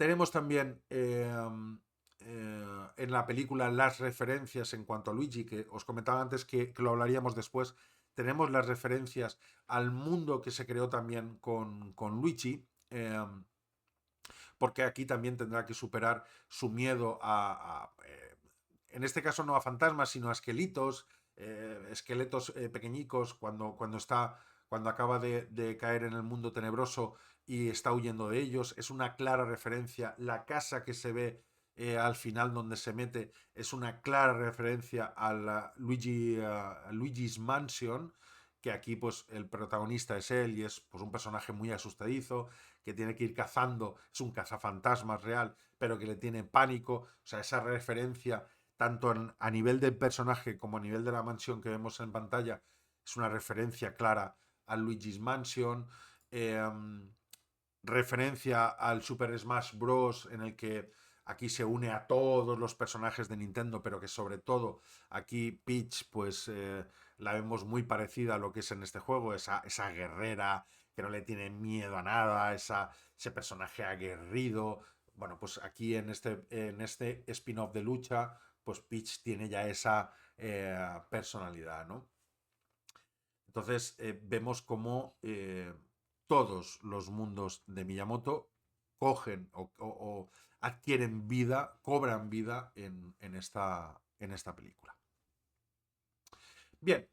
Tenemos también en la película las referencias en cuanto a Luigi, que os comentaba antes que lo hablaríamos después. Tenemos las referencias al mundo que se creó también con Luigi, porque aquí también tendrá que superar su miedo en este caso no a fantasmas, sino a esquelitos, esqueletos pequeñicos cuando acaba de caer en el mundo tenebroso y está huyendo de ellos. Es una clara referencia. La casa que se ve al final donde se mete es una clara referencia a la Luigi's Mansion, que aquí pues el protagonista es él y es pues un personaje muy asustadizo que tiene que ir cazando, es un cazafantasmas real, pero que le tiene pánico. O sea, esa referencia tanto a nivel del personaje como a nivel de la mansión que vemos en pantalla es una referencia clara a Luigi's Mansion. eh, Referencia al Super Smash Bros. En el que aquí se une a todos los personajes de Nintendo, pero que sobre todo aquí Peach pues la vemos muy parecida a lo que es en este juego, esa guerrera que no le tiene miedo a nada, ese personaje aguerrido. Bueno, pues aquí en este spin-off de lucha, pues Peach tiene ya esa personalidad, ¿no? Entonces vemos cómo todos los mundos de Miyamoto cogen o adquieren vida, cobran vida en esta película. Bien,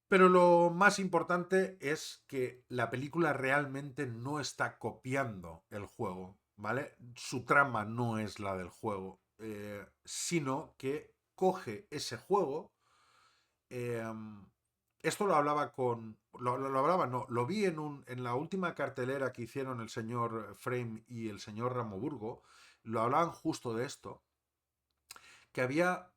pero lo más importante es que la película realmente no está copiando el juego, ¿vale? Su trama no es la del juego, sino que coge ese juego. eh, Esto lo hablaba lo hablaba, no, lo vi en la última cartelera que hicieron el señor Frame y el señor Ramoburgo. Lo hablaban justo de esto, que había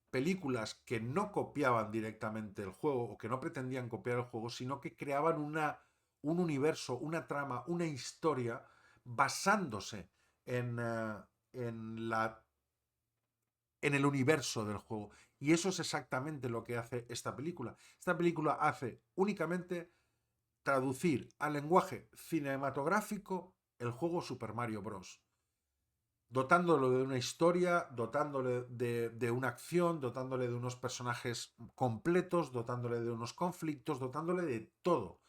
películas que no copiaban directamente el juego o que no pretendían copiar el juego, sino que creaban un universo, una trama, una historia basándose en, en el universo del juego. Y eso es exactamente lo que hace esta película. Esta película hace únicamente traducir al lenguaje cinematográfico el juego Super Mario Bros. Dotándolo de una historia, dotándole de una acción, dotándole de unos personajes completos, dotándole de unos conflictos, dotándole de todo.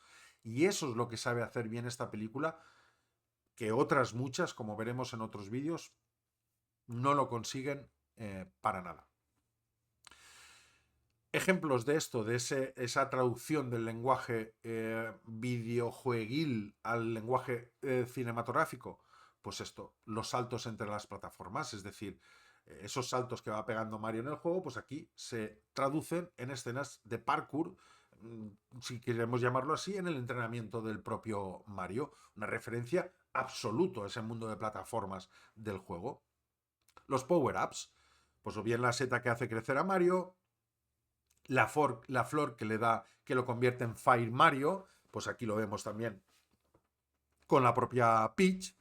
Y eso es lo que sabe hacer bien esta película, que otras muchas, como veremos en otros vídeos, no lo consiguen para nada. Ejemplos de esto, de esa traducción del lenguaje videojueguil al lenguaje cinematográfico, pues esto, los saltos entre las plataformas, es decir, esos saltos que va pegando Mario en el juego, pues aquí se traducen en escenas de parkour, si queremos llamarlo así, en el entrenamiento del propio Mario, una referencia absoluta a ese mundo de plataformas del juego. Los power-ups, pues o bien la seta que hace crecer a Mario, la flor que le da, que lo convierte en Fire Mario, pues aquí lo vemos también con la propia Peach,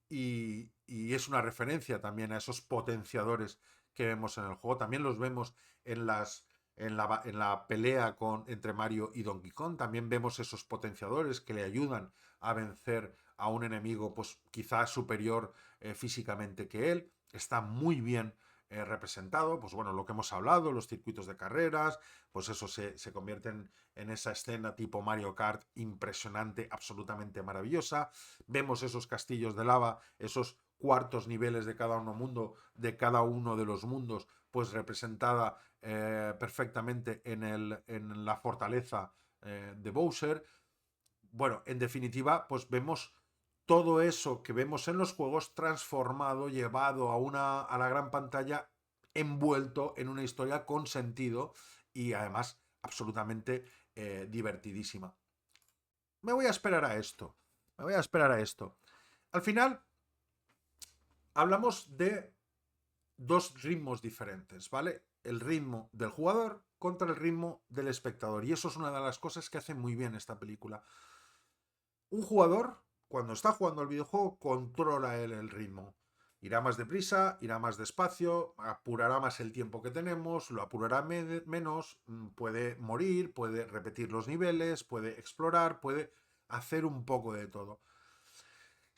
y es una referencia también a esos potenciadores que vemos en el juego. También los vemos en la pelea entre Mario y Donkey Kong. También vemos esos potenciadores que le ayudan a vencer a un enemigo pues quizás superior físicamente que él. Está muy bien representado, pues bueno, lo que hemos hablado, los circuitos de carreras, pues eso se convierten en esa escena tipo Mario Kart impresionante, absolutamente maravillosa. Vemos esos castillos de lava, esos cuartos niveles de cada uno de los mundos, pues representada perfectamente en la fortaleza de Bowser. Bueno, en definitiva, pues vemos todo eso que vemos en los juegos transformado, llevado a la gran pantalla, envuelto en una historia con sentido y además absolutamente divertidísima. Me voy a esperar a esto. Me voy a esperar a esto. Al final, hablamos de dos ritmos diferentes, ¿vale? El ritmo del jugador contra el ritmo del espectador. Y eso es una de las cosas que hace muy bien esta película. Un jugador, cuando está jugando al videojuego, controla él el ritmo. Irá más deprisa, irá más despacio, apurará más el tiempo que tenemos, lo apurará menos, puede morir, puede repetir los niveles, puede explorar, puede hacer un poco de todo.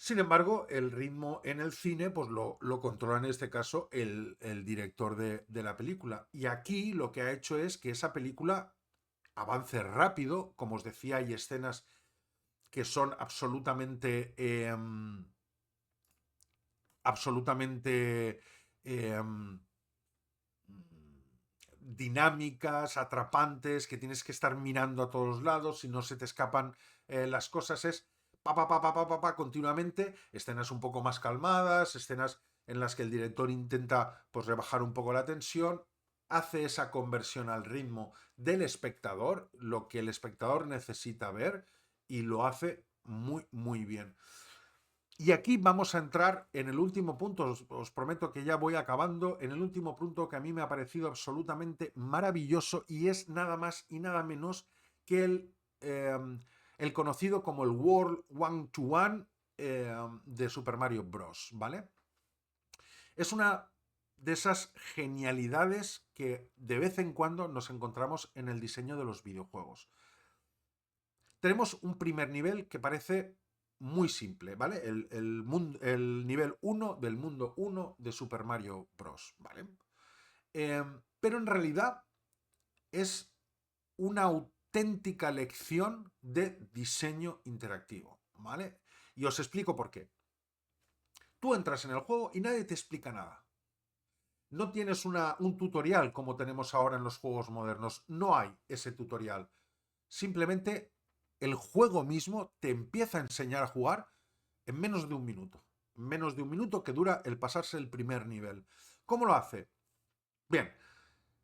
Sin embargo, el ritmo en el cine, pues lo controla en este caso el director de la película. Y aquí lo que ha hecho es que esa película avance rápido. Como os decía, hay escenas que son absolutamente dinámicas, atrapantes, que tienes que estar mirando a todos los lados, si no se te escapan las cosas, es pa, continuamente, escenas un poco más calmadas, escenas en las que el director intenta pues rebajar un poco la tensión, hace esa conversión al ritmo del espectador, lo que el espectador necesita ver, y lo hace muy, muy bien. Y aquí vamos a entrar en el último punto, os prometo que ya voy acabando, en el último punto que a mí me ha parecido absolutamente maravilloso, y es nada más y nada menos que el conocido como el World One to One de Super Mario Bros. ¿Vale? Es una de esas genialidades que de vez en cuando nos encontramos en el diseño de los videojuegos. Tenemos un primer nivel que parece muy simple, ¿vale? El nivel 1 del mundo 1 de Super Mario Bros., ¿vale? Pero en realidad es una auténtica lección de diseño interactivo, ¿vale? Y os explico por qué. Tú entras en el juego y nadie te explica nada. No tienes un tutorial como tenemos ahora en los juegos modernos. No hay ese tutorial. Simplemente el juego mismo te empieza a enseñar a jugar en menos de un minuto. En menos de un minuto que dura el pasarse el primer nivel. ¿Cómo lo hace? Bien,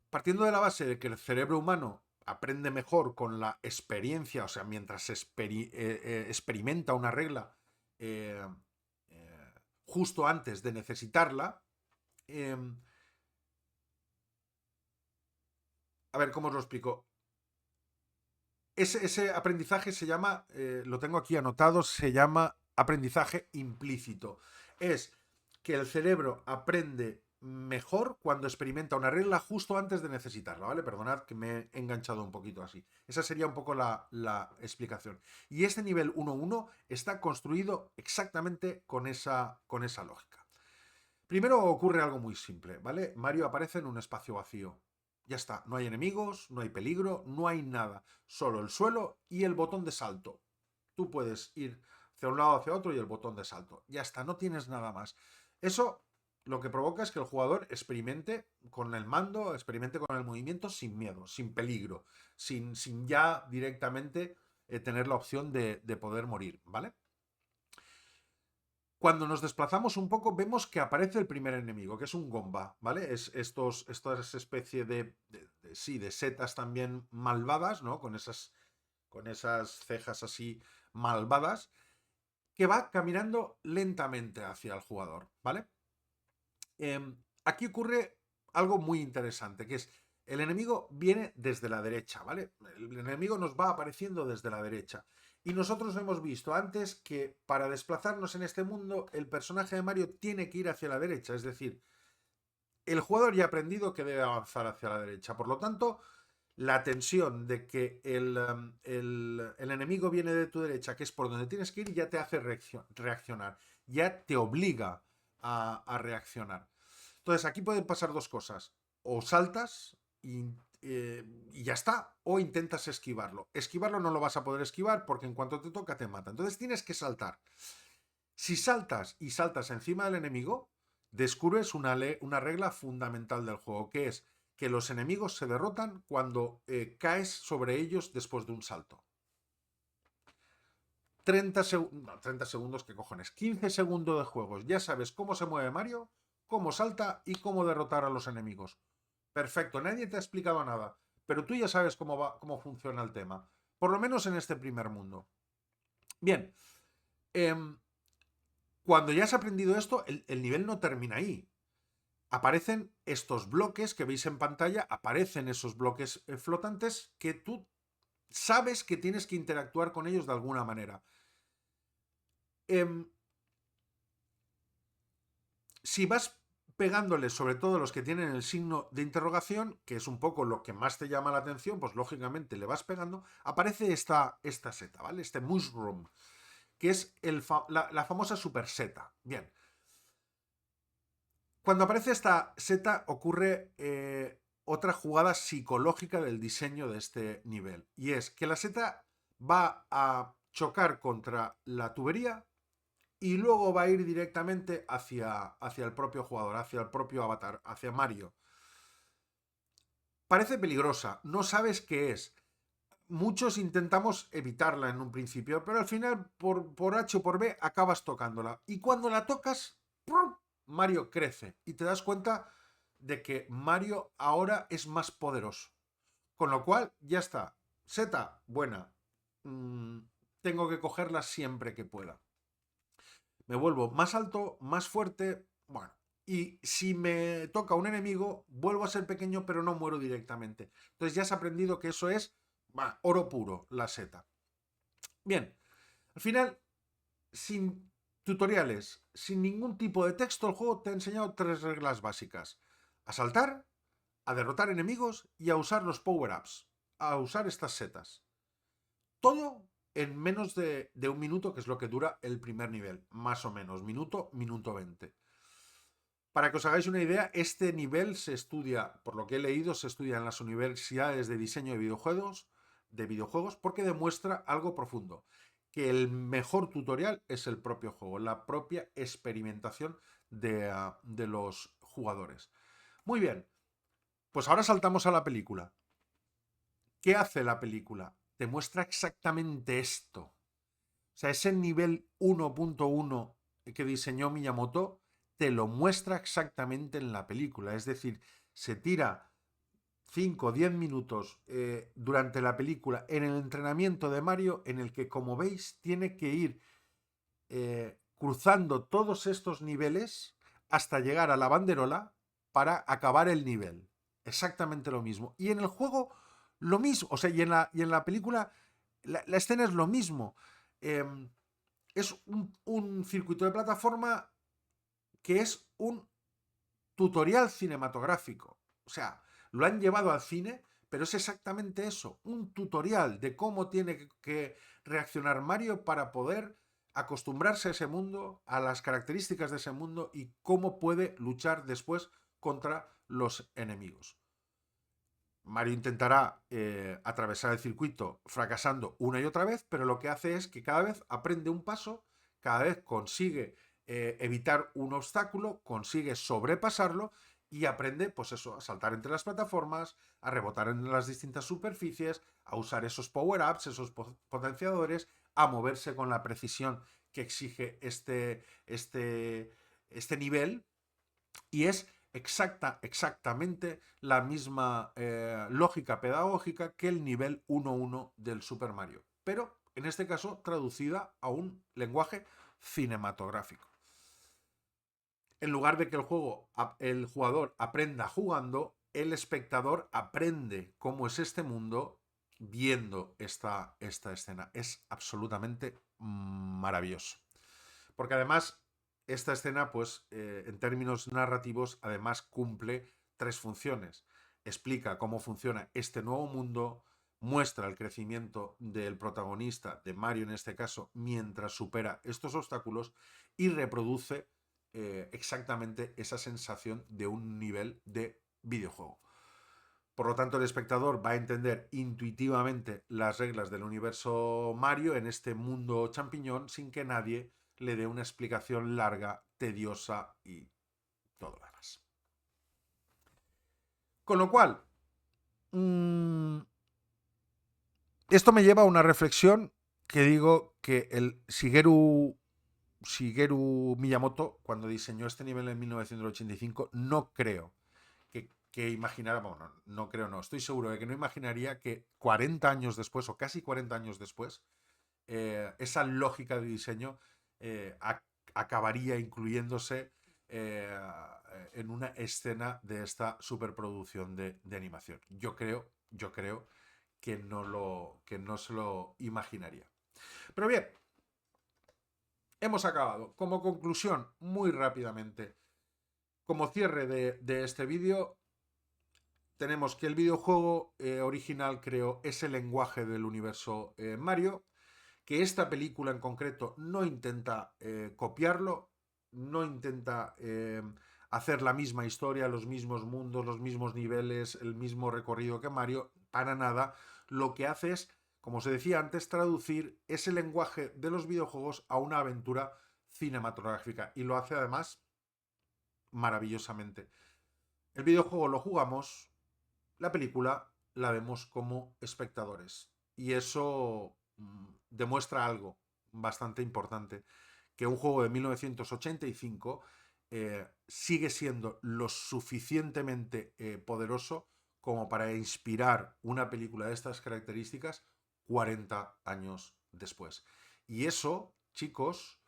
partiendo de la base de que el cerebro humano aprende mejor con la experiencia, o sea, mientras experimenta una regla eh, justo antes de necesitarla. eh, a ver, ¿cómo os lo explico? Ese aprendizaje se llama, lo tengo aquí anotado, se llama aprendizaje implícito. Es que el cerebro aprende mejor cuando experimenta una regla justo antes de necesitarla, ¿vale? Perdonad que me he enganchado un poquito así. Esa sería un poco la explicación. Y este nivel 1.1 está construido exactamente con esa lógica. Primero ocurre algo muy simple, ¿vale? Mario aparece en un espacio vacío. Ya está, no hay enemigos, no hay peligro, no hay nada. Solo el suelo y el botón de salto. Tú puedes ir hacia un lado, hacia otro y el botón de salto. Ya está, no tienes nada más. Eso lo que provoca es que el jugador experimente con el mando, experimente con el movimiento sin miedo, sin peligro, sin ya directamente tener la opción de poder morir, ¿vale? Cuando nos desplazamos un poco, vemos que aparece el primer enemigo, que es un Gomba, ¿vale? Esta especie de setas también malvadas, ¿no? Con esas cejas así malvadas, que va caminando lentamente hacia el jugador, ¿vale? Aquí ocurre algo muy interesante, que es el enemigo viene desde la derecha, ¿vale? El enemigo nos va apareciendo desde la derecha. Y nosotros hemos visto antes que para desplazarnos en este mundo, el personaje de Mario tiene que ir hacia la derecha. Es decir, el jugador ya ha aprendido que debe avanzar hacia la derecha. Por lo tanto, la tensión de que el enemigo viene de tu derecha, que es por donde tienes que ir, ya te hace reaccionar. Ya te obliga a reaccionar. Entonces, aquí pueden pasar dos cosas. O saltas y ya está, o intentas esquivarlo. Esquivarlo no lo vas a poder esquivar porque en cuanto te toca te mata. Entonces tienes que saltar. Si saltas y saltas encima del enemigo, descubres una regla fundamental del juego, que es que los enemigos se derrotan cuando caes sobre ellos después de un salto. 30 segundos, ¿qué cojones? 15 segundos de juegos. Ya sabes cómo se mueve Mario, cómo salta y cómo derrotar a los enemigos. Perfecto, nadie te ha explicado nada, pero tú ya sabes cómo funciona el tema. Por lo menos en este primer mundo. Bien, cuando ya has aprendido esto, el nivel no termina ahí. Aparecen estos bloques que veis en pantalla, aparecen esos bloques flotantes que tú sabes que tienes que interactuar con ellos de alguna manera. Si vas pegándoles, sobre todo los que tienen el signo de interrogación, que es un poco lo que más te llama la atención, pues lógicamente le vas pegando, aparece esta seta, ¿vale? Este mushroom, que es la famosa super seta. Bien. Cuando aparece esta seta ocurre otra jugada psicológica del diseño de este nivel. Y es que la seta va a chocar contra la tubería y luego va a ir directamente hacia el propio jugador, hacia el propio avatar, hacia Mario. Parece peligrosa, no sabes qué es. Muchos intentamos evitarla en un principio, pero al final, por H o por B, acabas tocándola. Y cuando la tocas, ¡prum!, Mario crece y te das cuenta de que Mario ahora es más poderoso. Con lo cual, ya está. Seta, buena. Tengo que cogerla siempre que pueda. Me vuelvo más alto, más fuerte, bueno. Y si me toca un enemigo, vuelvo a ser pequeño, pero no muero directamente. Entonces ya has aprendido que eso es oro puro, la seta. Bien, al final, sin tutoriales, sin ningún tipo de texto, el juego te ha enseñado 3 reglas básicas. A saltar, a derrotar enemigos y a usar los power-ups. A usar estas setas. Todo en menos de 1 minuto, que es lo que dura el primer nivel. Más o menos, minuto 20. Para que os hagáis una idea, este nivel se estudia, por lo que he leído, se estudia en las universidades de diseño de videojuegos porque demuestra algo profundo, que el mejor tutorial es el propio juego, la propia experimentación de los jugadores. Muy bien, pues ahora saltamos a la película. ¿Qué hace la película? Te muestra exactamente esto. O sea, ese nivel 1.1 que diseñó Miyamoto te lo muestra exactamente en la película. Es decir, se tira 5 o 10 minutos durante la película en el entrenamiento de Mario, en el que, como veis, tiene que ir cruzando todos estos niveles hasta llegar a la banderola para acabar el nivel. Exactamente lo mismo. Y en el juego, lo mismo. O sea, y en la película, la escena es lo mismo. Es un circuito de plataforma que es un tutorial cinematográfico. O sea, lo han llevado al cine, pero es exactamente eso, un tutorial de cómo tiene que reaccionar Mario para poder acostumbrarse a ese mundo, a las características de ese mundo y cómo puede luchar después contra los enemigos. Mario intentará atravesar el circuito fracasando una y otra vez, pero lo que hace es que cada vez aprende un paso, cada vez consigue evitar un obstáculo, consigue sobrepasarlo y aprende, pues eso, a saltar entre las plataformas, a rebotar en las distintas superficies, a usar esos power-ups, esos potenciadores, a moverse con la precisión que exige este nivel. Y es exactamente la misma lógica pedagógica que el nivel 1.1 del Super Mario, pero en este caso traducida a un lenguaje cinematográfico. En lugar de que el jugador aprenda jugando, el espectador aprende cómo es este mundo viendo esta escena. Es absolutamente maravilloso. Porque además esta escena, pues, en términos narrativos, además cumple 3 funciones. Explica cómo funciona este nuevo mundo, muestra el crecimiento del protagonista, de Mario en este caso, mientras supera estos obstáculos y reproduce exactamente esa sensación de un nivel de videojuego. Por lo tanto, el espectador va a entender intuitivamente las reglas del universo Mario en este mundo champiñón sin que nadie le dé una explicación larga, tediosa y todo lo demás. Con lo cual, esto me lleva a una reflexión que digo que el Shigeru Miyamoto, cuando diseñó este nivel en 1985, no creo que imaginara, bueno, no creo, no, estoy seguro de que no imaginaría que 40 años después, o casi 40 años después, esa lógica de diseño acabaría incluyéndose en una escena de esta superproducción de animación. Yo creo que no se lo imaginaría. Pero bien, hemos acabado. Como conclusión, muy rápidamente, como cierre de este vídeo, tenemos que el videojuego original creó ese lenguaje del universo Mario, que esta película en concreto no intenta copiarlo, no intenta hacer la misma historia, los mismos mundos, los mismos niveles, el mismo recorrido que Mario, para nada. Lo que hace es, como se decía antes, traducir ese lenguaje de los videojuegos a una aventura cinematográfica, y lo hace además maravillosamente. El videojuego lo jugamos, la película la vemos como espectadores, y eso demuestra algo bastante importante, que un juego de 1985 sigue siendo lo suficientemente poderoso como para inspirar una película de estas características 40 años después. Y eso, chicos,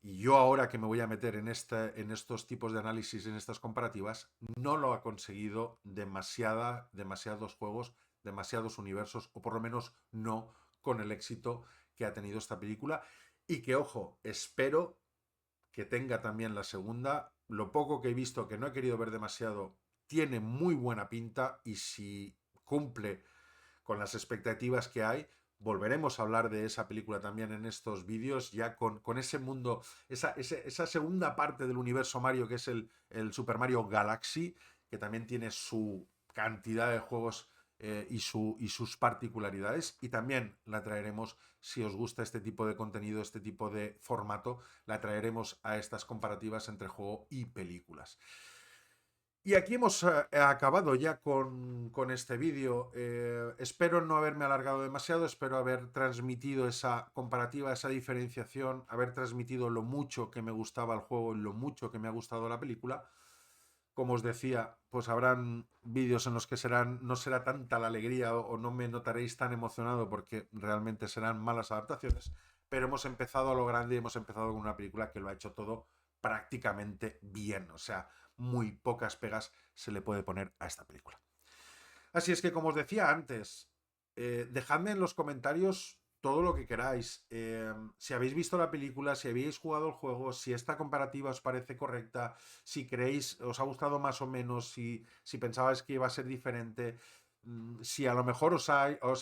y yo ahora que me voy a meter en estos tipos de análisis, en estas comparativas, no lo ha conseguido demasiados juegos, demasiados universos, o por lo menos no con el éxito que ha tenido esta película. Y que, ojo, espero que tenga también la segunda. Lo poco que he visto, que no he querido ver demasiado, tiene muy buena pinta, y si cumple con las expectativas que hay, volveremos a hablar de esa película también en estos vídeos, ya con ese mundo, esa segunda parte del universo Mario, que es el Super Mario Galaxy, que también tiene su cantidad de juegos y sus particularidades, y también la traeremos, si os gusta este tipo de contenido, este tipo de formato, la traeremos a estas comparativas entre juego y películas. Y aquí hemos acabado ya con este vídeo. Espero no haberme alargado demasiado, espero haber transmitido esa comparativa, esa diferenciación, haber transmitido lo mucho que me gustaba el juego y lo mucho que me ha gustado la película. Como os decía, pues habrán vídeos en los que no será tanta la alegría, o no me notaréis tan emocionado, porque realmente serán malas adaptaciones, pero hemos empezado a lo grande y hemos empezado con una película que lo ha hecho todo prácticamente bien. O sea, muy pocas pegas se le puede poner a esta película. Así es que, como os decía antes, dejadme en los comentarios todo lo que queráis. Si habéis visto la película, si habéis jugado el juego, si esta comparativa os parece correcta, si creéis, os ha gustado más o menos, si pensabais que iba a ser diferente, si a lo mejor os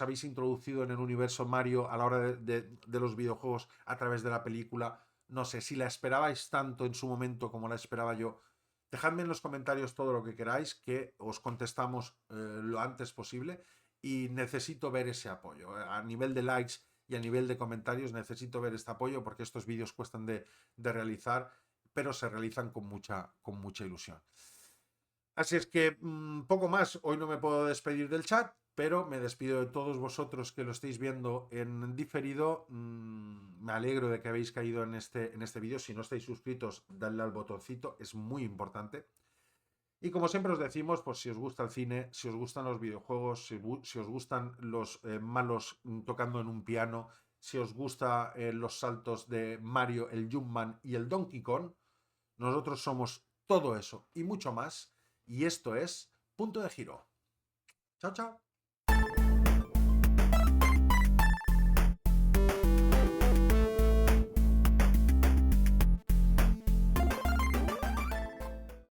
habéis introducido en el universo Mario a la hora de los videojuegos a través de la película. No sé, si la esperabais tanto en su momento como la esperaba yo. Dejadme en los comentarios todo lo que queráis, que os contestamos lo antes posible, y necesito ver ese apoyo. A nivel de likes y a nivel de comentarios necesito ver este apoyo, porque estos vídeos cuestan de realizar, pero se realizan con mucha ilusión. Así es que poco más. Hoy no me puedo despedir del chat, pero me despido de todos vosotros que lo estáis viendo en diferido. Me alegro de que habéis caído en este vídeo. Si no estáis suscritos, dadle al botoncito, es muy importante. Y como siempre os decimos, pues si os gusta el cine, si os gustan los videojuegos, si os gustan los malos tocando en un piano, si os gustan los saltos de Mario, el Jumpman y el Donkey Kong, nosotros somos todo eso y mucho más. Y esto es Punto de Giro. Chao, chao.